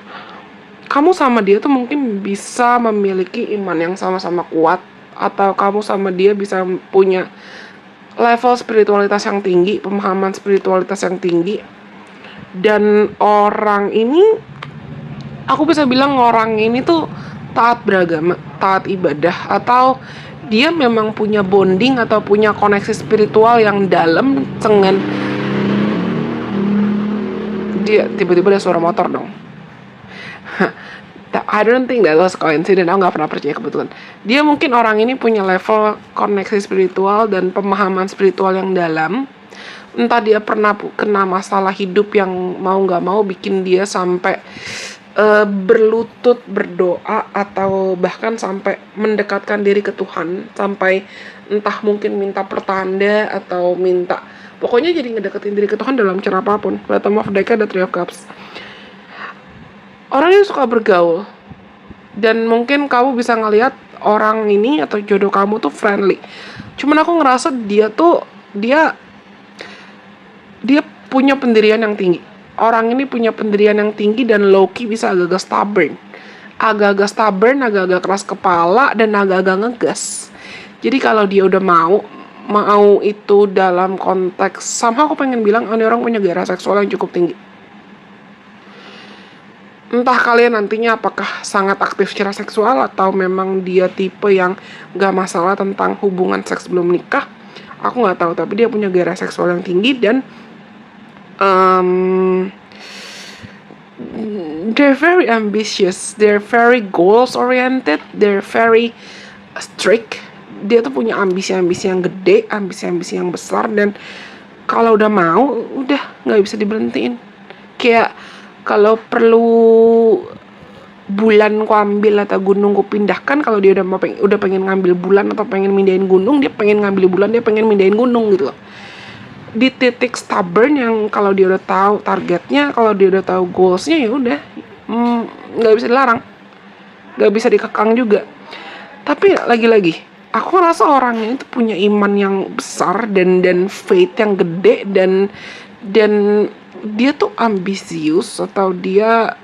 kamu sama dia tuh mungkin bisa memiliki iman yang sama-sama kuat, atau kamu sama dia bisa punya level spiritualitas yang tinggi, pemahaman spiritualitas yang tinggi. Dan orang ini, aku bisa bilang orang ini tuh taat beragama, taat ibadah, atau dia memang punya bonding atau punya koneksi spiritual yang dalam dengan dia. Tiba-tiba ada suara motor dong. I don't think that was coincidence. Aku gak pernah percaya kebetulan. Dia mungkin orang ini punya level koneksi spiritual dan pemahaman spiritual yang dalam. Entah dia pernah kena masalah hidup yang mau gak mau bikin dia sampai berlutut berdoa atau bahkan sampai mendekatkan diri ke Tuhan, sampai entah mungkin minta pertanda atau minta pokoknya jadi ngedeketin diri ke Tuhan dalam cara apapun. Bottom of deck ada Three of Cups. Orang yang suka bergaul, dan mungkin kamu bisa ngelihat orang ini atau jodoh kamu tuh friendly. Cuman aku ngerasa dia punya pendirian yang tinggi. Orang ini punya pendirian yang tinggi dan low-key bisa agak-agak stubborn. Agak-agak keras kepala, dan agak-agak ngegas. Jadi kalau dia udah mau itu dalam konteks, somehow aku pengen bilang ini orang punya gairah seksual yang cukup tinggi. Entah kalian nantinya apakah sangat aktif secara seksual atau memang dia tipe yang gak masalah tentang hubungan seks sebelum nikah. Aku gak tahu, tapi dia punya gairah seksual yang tinggi dan they're very ambitious, they're very goals oriented, they're very strict. Dia tuh punya ambisi-ambisi yang gede, ambisi-ambisi yang besar, dan kalau udah mau, udah nggak bisa diberhentiin. Kayak kalau perlu bulan ku ambil atau gunung ku pindahkan, kalau dia udah pengen ngambil bulan atau pengen mindahin gunung, dia pengen ngambil bulan, dia pengen mindahin gunung gitu loh. Di titik stubborn yang kalau dia udah tahu targetnya, kalau dia udah tahu goalsnya, ya udah nggak bisa dilarang, nggak bisa dikekang juga. Tapi lagi-lagi aku rasa orang ini tuh punya iman yang besar dan faith yang gede, dan dia tuh ambisius, atau dia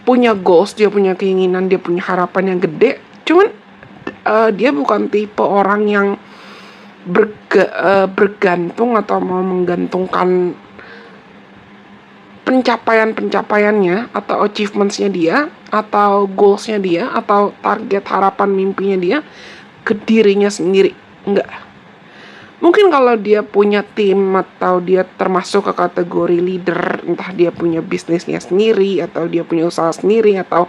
punya goals, dia punya keinginan, dia punya harapan yang gede. Cuman dia bukan tipe orang yang bergantung atau mau menggantungkan pencapaiannya atau achievementsnya dia atau goalsnya dia atau target harapan mimpinya dia ke dirinya sendiri. Enggak. Mungkin kalau dia punya tim atau dia termasuk ke kategori leader, entah dia punya bisnisnya sendiri atau dia punya usaha sendiri atau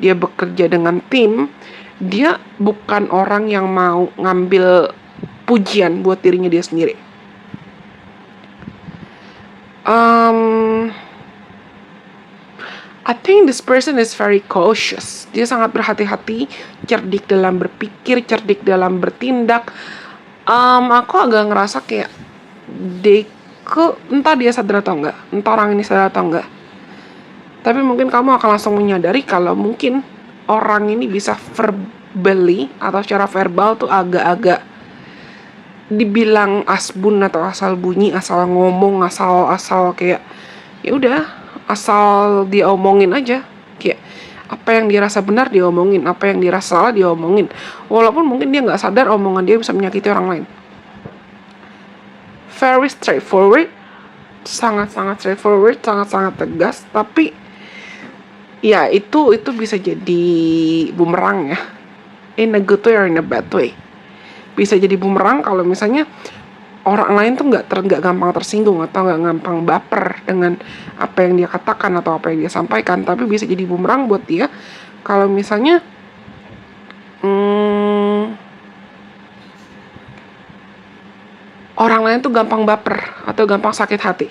dia bekerja dengan tim, dia bukan orang yang mau ngambil pujian buat dirinya dia sendiri. I think this person is very cautious. Dia sangat berhati-hati, cerdik dalam berpikir, cerdik dalam bertindak. Aku agak ngerasa kayak entah dia sadar atau enggak, entah orang ini sadar atau enggak. Tapi mungkin kamu akan langsung menyadari kalau mungkin orang ini bisa verbally atau secara verbal tuh agak-agak dibilang asbun atau asal bunyi, asal ngomong, asal kayak ya udah, asal dia omongin aja. Kayak apa yang dia rasa benar dia omongin, apa yang dia rasa salah dia omongin, walaupun mungkin dia nggak sadar omongan dia bisa menyakiti orang lain. Very straightforward, sangat-sangat straightforward, sangat-sangat tegas. Tapi ya itu bisa jadi bumerang ya, in a good way or in a bad way. Bisa jadi bumerang kalau misalnya orang lain tuh nggak gampang tersinggung atau nggak gampang baper dengan apa yang dia katakan atau apa yang dia sampaikan. Tapi bisa jadi bumerang buat dia kalau misalnya orang lain tuh gampang baper atau gampang sakit hati.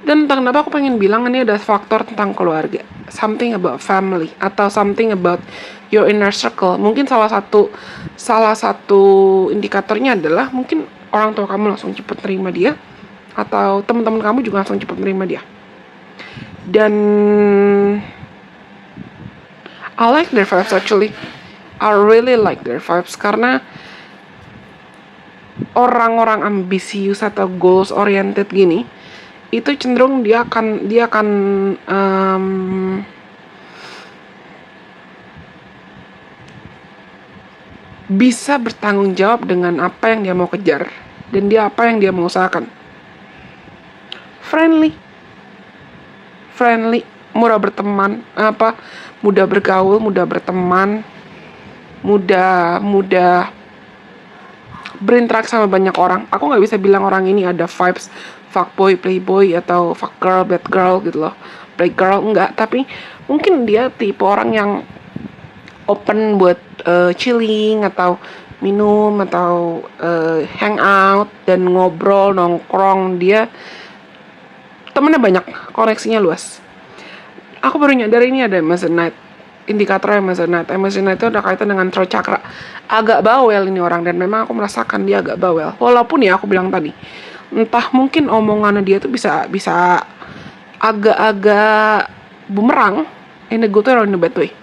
Dan entah kenapa aku pengen bilang ini ada faktor tentang keluarga, something about family atau something about your inner circle. Mungkin salah satu indikatornya adalah mungkin orang tua kamu langsung cepet terima dia, atau teman-teman kamu juga langsung cepet terima dia. Dan I like their vibes actually. I really like their vibes karena orang-orang ambisius atau goals oriented gini, itu cenderung dia akan bisa bertanggung jawab dengan apa yang dia mau kejar dan apa yang dia mau usahakan. Friendly, mudah berteman, mudah bergaul, mudah berteman, mudah berinteraksi sama banyak orang. Aku nggak bisa bilang orang ini ada vibes fuckboy, playboy, atau fuck girl, bad girl gitu loh, play girl, enggak. Tapi mungkin dia tipe orang yang open buat chilling atau minum atau hang out dan ngobrol, nongkrong. Dia temennya banyak, koneksinya luas. Aku baru nyadar ini ada Amazonite, indikator Amazonite. Amazonite itu ada kaitan dengan throat chakra. Agak bawel ini orang, dan memang aku merasakan dia agak bawel. Walaupun ya aku bilang tadi, entah mungkin omongannya dia tuh bisa agak-agak bumerang, in a good way or in a bad way.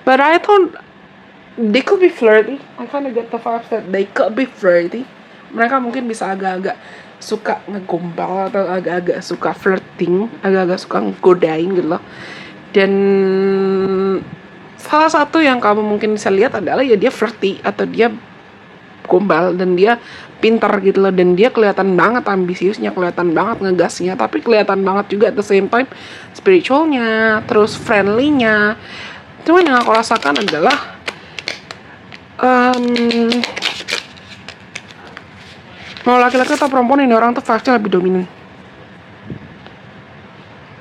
But I thought they could be flirty. I kind of get the vibes that they could be flirty. Mereka mungkin bisa agak-agak suka ngegombal atau agak-agak suka flirting, agak-agak suka ngegodain gitu loh. Dan salah satu yang kamu mungkin bisa lihat adalah ya dia flirty atau dia gombal dan dia pintar gitu loh, dan dia kelihatan banget ambisiusnya, kelihatan banget ngegasnya, tapi kelihatan banget juga at the same time spiritualnya, terus friendly-nya. Cuma yang aku rasakan adalah mau laki-laki atau perempuan, ini orang tuh vibes-nya lebih dominan.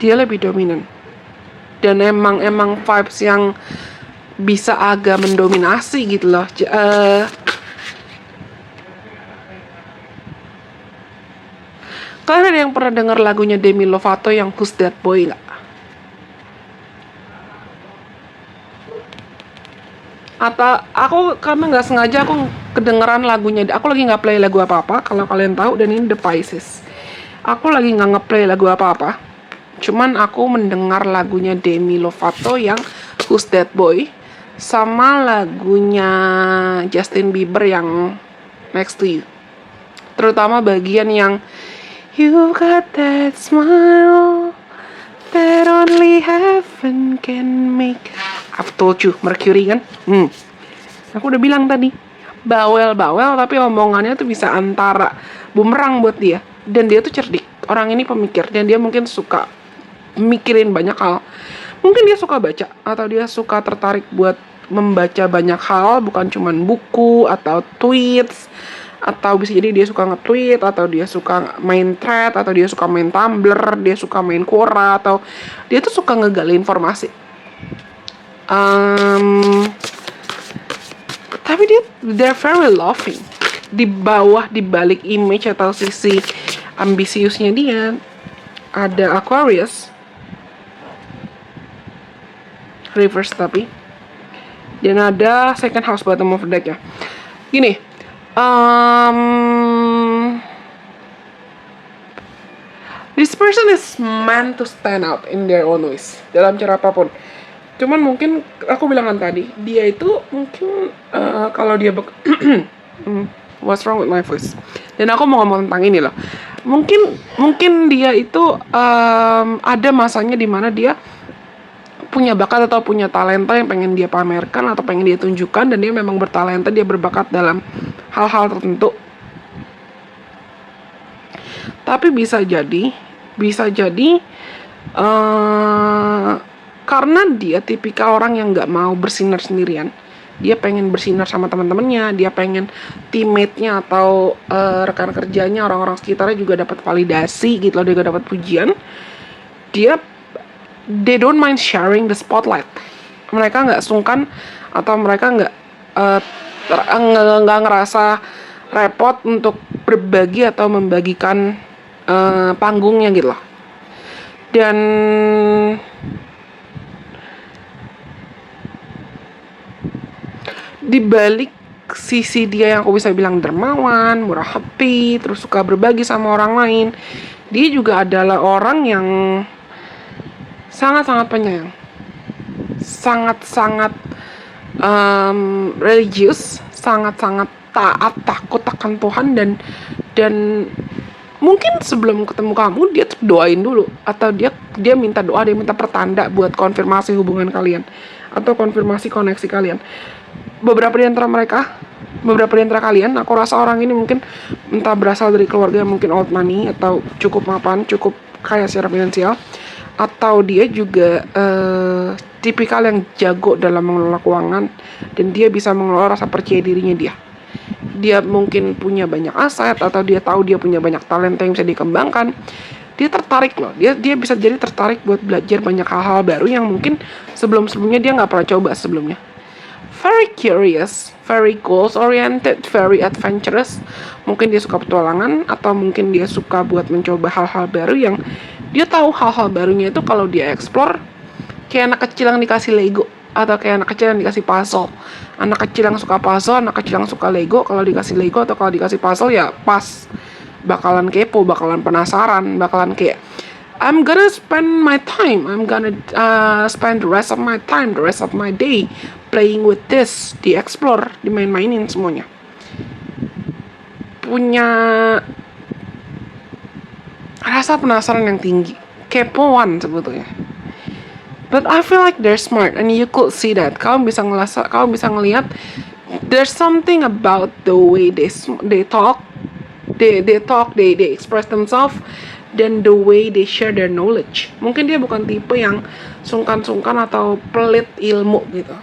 Dia lebih dominan. Dan emang vibes yang bisa agak mendominasi gitu loh. Kalian ada yang pernah dengar lagunya Demi Lovato yang Who's That Boy nggak? Atau aku karena nggak sengaja aku kedengeran lagunya, aku lagi nggak play lagu apa-apa kalau kalian tahu, dan ini The Pisces. Aku lagi nggak ngeplay lagu apa-apa, cuman aku mendengar lagunya Demi Lovato yang Who's That Boy sama lagunya Justin Bieber yang Next to You, terutama bagian yang You got that smile that only heaven can make. I've told you, Mercury kan? Aku udah bilang tadi, bawel-bawel tapi omongannya tuh bisa antara bumerang buat dia. Dan dia tuh cerdik, orang ini pemikir, dan dia mungkin suka mikirin banyak hal. Mungkin dia suka baca, atau dia suka tertarik buat membaca banyak hal, bukan cuman buku atau tweets, atau bisa jadi dia suka nge-tweet, atau dia suka main thread, atau dia suka main Tumblr, dia suka main Quora, atau dia tuh suka ngegali informasi. Tapi they're very loving. Di bawah, di balik image atau sisi ambisiusnya dia, ada Aquarius reverse tapi, dan ada second house bottom of the deck ya. Gini, this person is meant to stand out in their own ways dalam cara apapun. Cuman mungkin aku bilangan tadi, dia itu mungkin kalau dia what's wrong with my voice? Dan aku mau ngomong tentang ini loh. Mungkin dia itu ada masanya di mana dia punya bakat atau punya talenta yang pengen dia pamerkan atau pengen dia tunjukkan, dan dia memang bertalenta, dia berbakat dalam hal-hal tertentu. Tapi bisa jadi karena dia tipikal orang yang nggak mau bersinar sendirian. Dia pengen bersinar sama teman-temannya, dia pengen teammate-nya atau rekan kerjanya, orang-orang sekitarnya juga dapat validasi gitu loh, dia juga dapat pujian. They don't mind sharing the spotlight. Mereka nggak sungkan atau mereka nggak ngerasa repot untuk berbagi atau membagikan panggungnya gitu loh. Dan di balik sisi dia yang aku bisa bilang dermawan, murah hati, terus suka berbagi sama orang lain, dia juga adalah orang yang sangat-sangat penyayang, sangat-sangat religius, sangat-sangat taat, takut akan Tuhan, dan mungkin sebelum ketemu kamu dia doain dulu, atau dia minta doa, dia minta pertanda buat konfirmasi hubungan kalian atau konfirmasi koneksi kalian. Beberapa di antara kalian, aku rasa orang ini mungkin entah berasal dari keluarga yang mungkin old money atau cukup mapan, cukup kaya secara finansial, atau dia juga tipikal yang jago dalam mengelola keuangan, dan dia bisa mengelola rasa percaya dirinya dia. Dia mungkin punya banyak aset, atau dia tahu dia punya banyak talenta yang bisa dikembangkan. Dia tertarik loh, dia bisa jadi tertarik buat belajar banyak hal-hal baru yang mungkin sebelumnya dia nggak pernah coba sebelumnya. very curious, very goals oriented, very adventurous. Mungkin dia suka petualangan, atau mungkin dia suka buat mencoba hal-hal baru yang dia tahu hal-hal barunya itu kalau dia explore, kayak anak kecil yang dikasih Lego, atau kayak anak kecil yang dikasih puzzle. Anak kecil yang suka puzzle, anak kecil yang suka Lego, kalau dikasih Lego atau kalau dikasih puzzle ya pas, bakalan kepo, bakalan penasaran, bakalan kayak I'm gonna spend my time, I'm gonna spend the rest of my time, the rest of my day playing with this, di explore, dimain-mainin semuanya. Punya rasa penasaran yang tinggi, kepoan sebetulnya. But I feel like they're smart and you could see that. Kamu bisa ngelihat there's something about the way they talk, they express themselves, dan the way they share their knowledge. Mungkin dia bukan tipe yang sungkan-sungkan atau pelit ilmu gitu.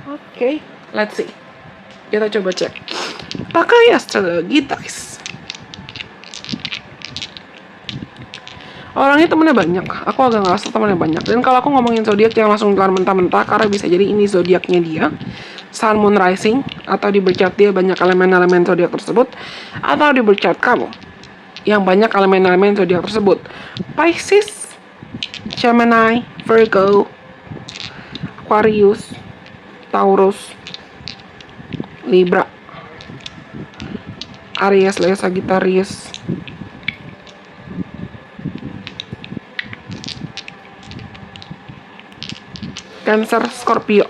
Oke, let's see. Kita coba cek. Pakai astrologi, guys. Orangnya temennya banyak. Aku agak ngerasa temennya banyak. Dan kalau aku ngomongin zodiak jangan langsung keluar mentah-mentah, karena bisa jadi ini zodiaknya dia, Sun, Moon, Rising, atau di birth chart dia banyak elemen-elemen zodiak tersebut, atau di birth chart kamu yang banyak elemen-elemen zodiak tersebut. Pisces, Gemini, Virgo, Aquarius, Taurus, Libra, Aries, Leo, Sagittarius, Cancer, Scorpio.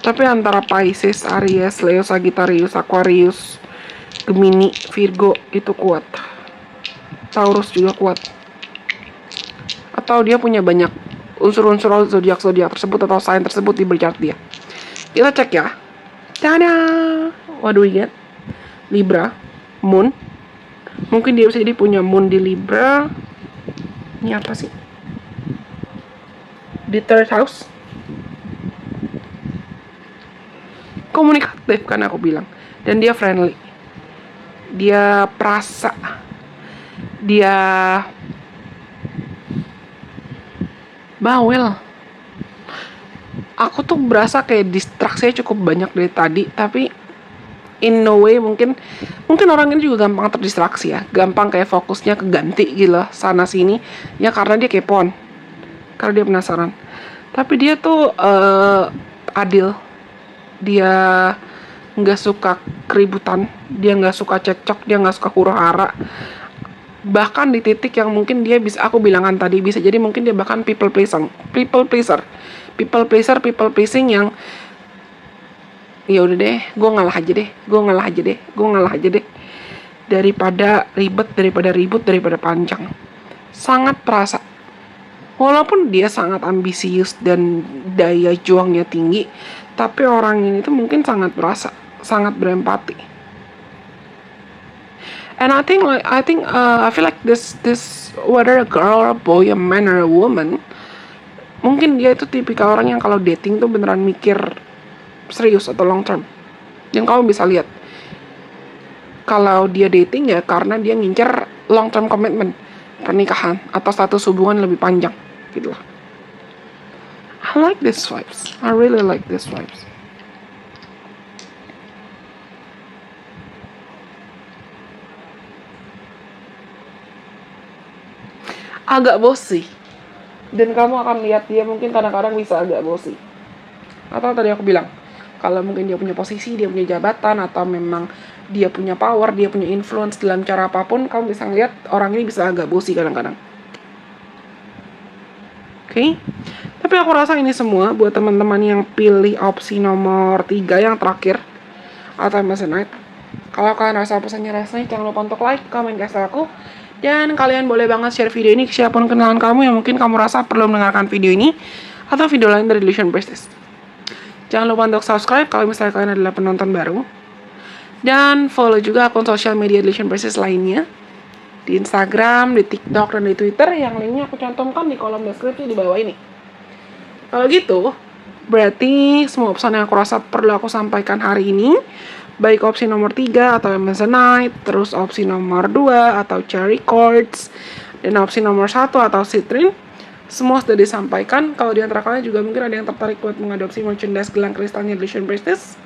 Tapi antara Pisces, Aries, Leo, Sagittarius, Aquarius, Gemini, Virgo itu kuat. Taurus juga kuat. Atau dia punya banyak unsur-unsur zodiak tersebut atau sign tersebut di birth chart dia. Kita cek ya. Tada! What do we get? Libra, Moon. Mungkin dia bisa jadi punya Moon di Libra. Ini apa sih? Di third house. Komunikatif kan aku bilang. Dan dia friendly. Dia perasa, dia bawel. Aku tuh berasa kayak distraksinya cukup banyak dari tadi, tapi in no way mungkin orang ini juga gampang terdistraksi ya, gampang kayak fokusnya keganti gitu loh, sana sini ya, karena dia kepoan, karena dia penasaran. Tapi dia tuh adil, dia nggak suka keributan, dia nggak suka cekcok, dia nggak suka huru-hara. Bahkan di titik yang mungkin dia bisa, aku bilangan tadi, bisa jadi mungkin dia bahkan people pleasing yang ya udah deh, gue ngalah aja deh, daripada ribut, daripada panjang. Sangat perasa. Walaupun dia sangat ambisius dan daya juangnya tinggi, tapi orang ini tuh mungkin sangat perasa, sangat berempati. And I feel like this whether a girl or a boy, a man or a woman, mungkin dia itu tipikal orang yang kalau dating tuh beneran mikir serius atau long term. Dan kamu bisa lihat kalau dia dating ya karena dia ngincer long term commitment, pernikahan atau status hubungan lebih panjang gitu lah. I like this vibes. I really like this vibes. Agak bosi. Dan kamu akan lihat dia mungkin kadang-kadang bisa agak bosi. Atau tadi aku bilang, kalau mungkin dia punya posisi, dia punya jabatan, atau memang dia punya power, dia punya influence dalam cara apapun, kamu bisa ngeliat orang ini bisa agak bosi kadang-kadang. Oke? Tapi aku rasa ini semua buat teman-teman yang pilih opsi nomor 3 yang terakhir, atau Mesonite. Kalau kalian rasa pesannya rasanya, jangan lupa untuk like, comment, kasih aku. Dan kalian boleh banget share video ini ke siapapun kenalan kamu yang mungkin kamu rasa perlu mendengarkan video ini, atau video lain dari Illusion Priestess. Jangan lupa untuk subscribe kalau misalnya kalian adalah penonton baru. Dan follow juga akun sosial media Illusion Priestess lainnya. Di Instagram, di TikTok, dan di Twitter. Yang linknya aku cantumkan di kolom deskripsi di bawah ini. Kalau gitu, berarti semua pesan yang aku rasa perlu aku sampaikan hari ini, baik opsi nomor 3 atau Amazonite, terus opsi nomor 2 atau Cherry Quartz, dan opsi nomor 1 atau Citrine, semua sudah disampaikan. Kalau di antara kalian juga mungkin ada yang tertarik buat mengadopsi merchandise gelang kristalnya Illusion Priestess,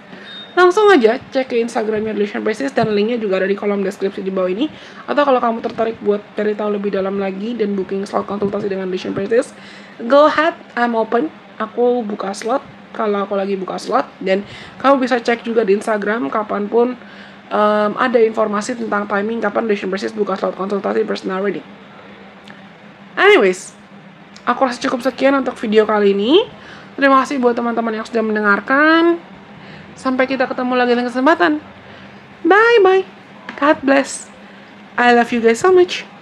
langsung aja cek ke Instagramnya Illusion Priestess dan linknya juga ada di kolom deskripsi di bawah ini. Atau kalau kamu tertarik buat cari tahu lebih dalam lagi dan booking slot konsultasi dengan Illusion Priestess, go ahead, I'm open. Aku buka slot kalau aku lagi buka slot, dan kamu bisa cek juga di Instagram kapanpun ada informasi tentang timing kapan Illusion Priestess buka slot konsultasi personal reading. Anyways, aku rasa cukup sekian untuk video kali ini. Terima kasih buat teman-teman yang sudah mendengarkan. Sampai kita ketemu lagi dalam kesempatan. Bye bye. God bless. I love you guys so much.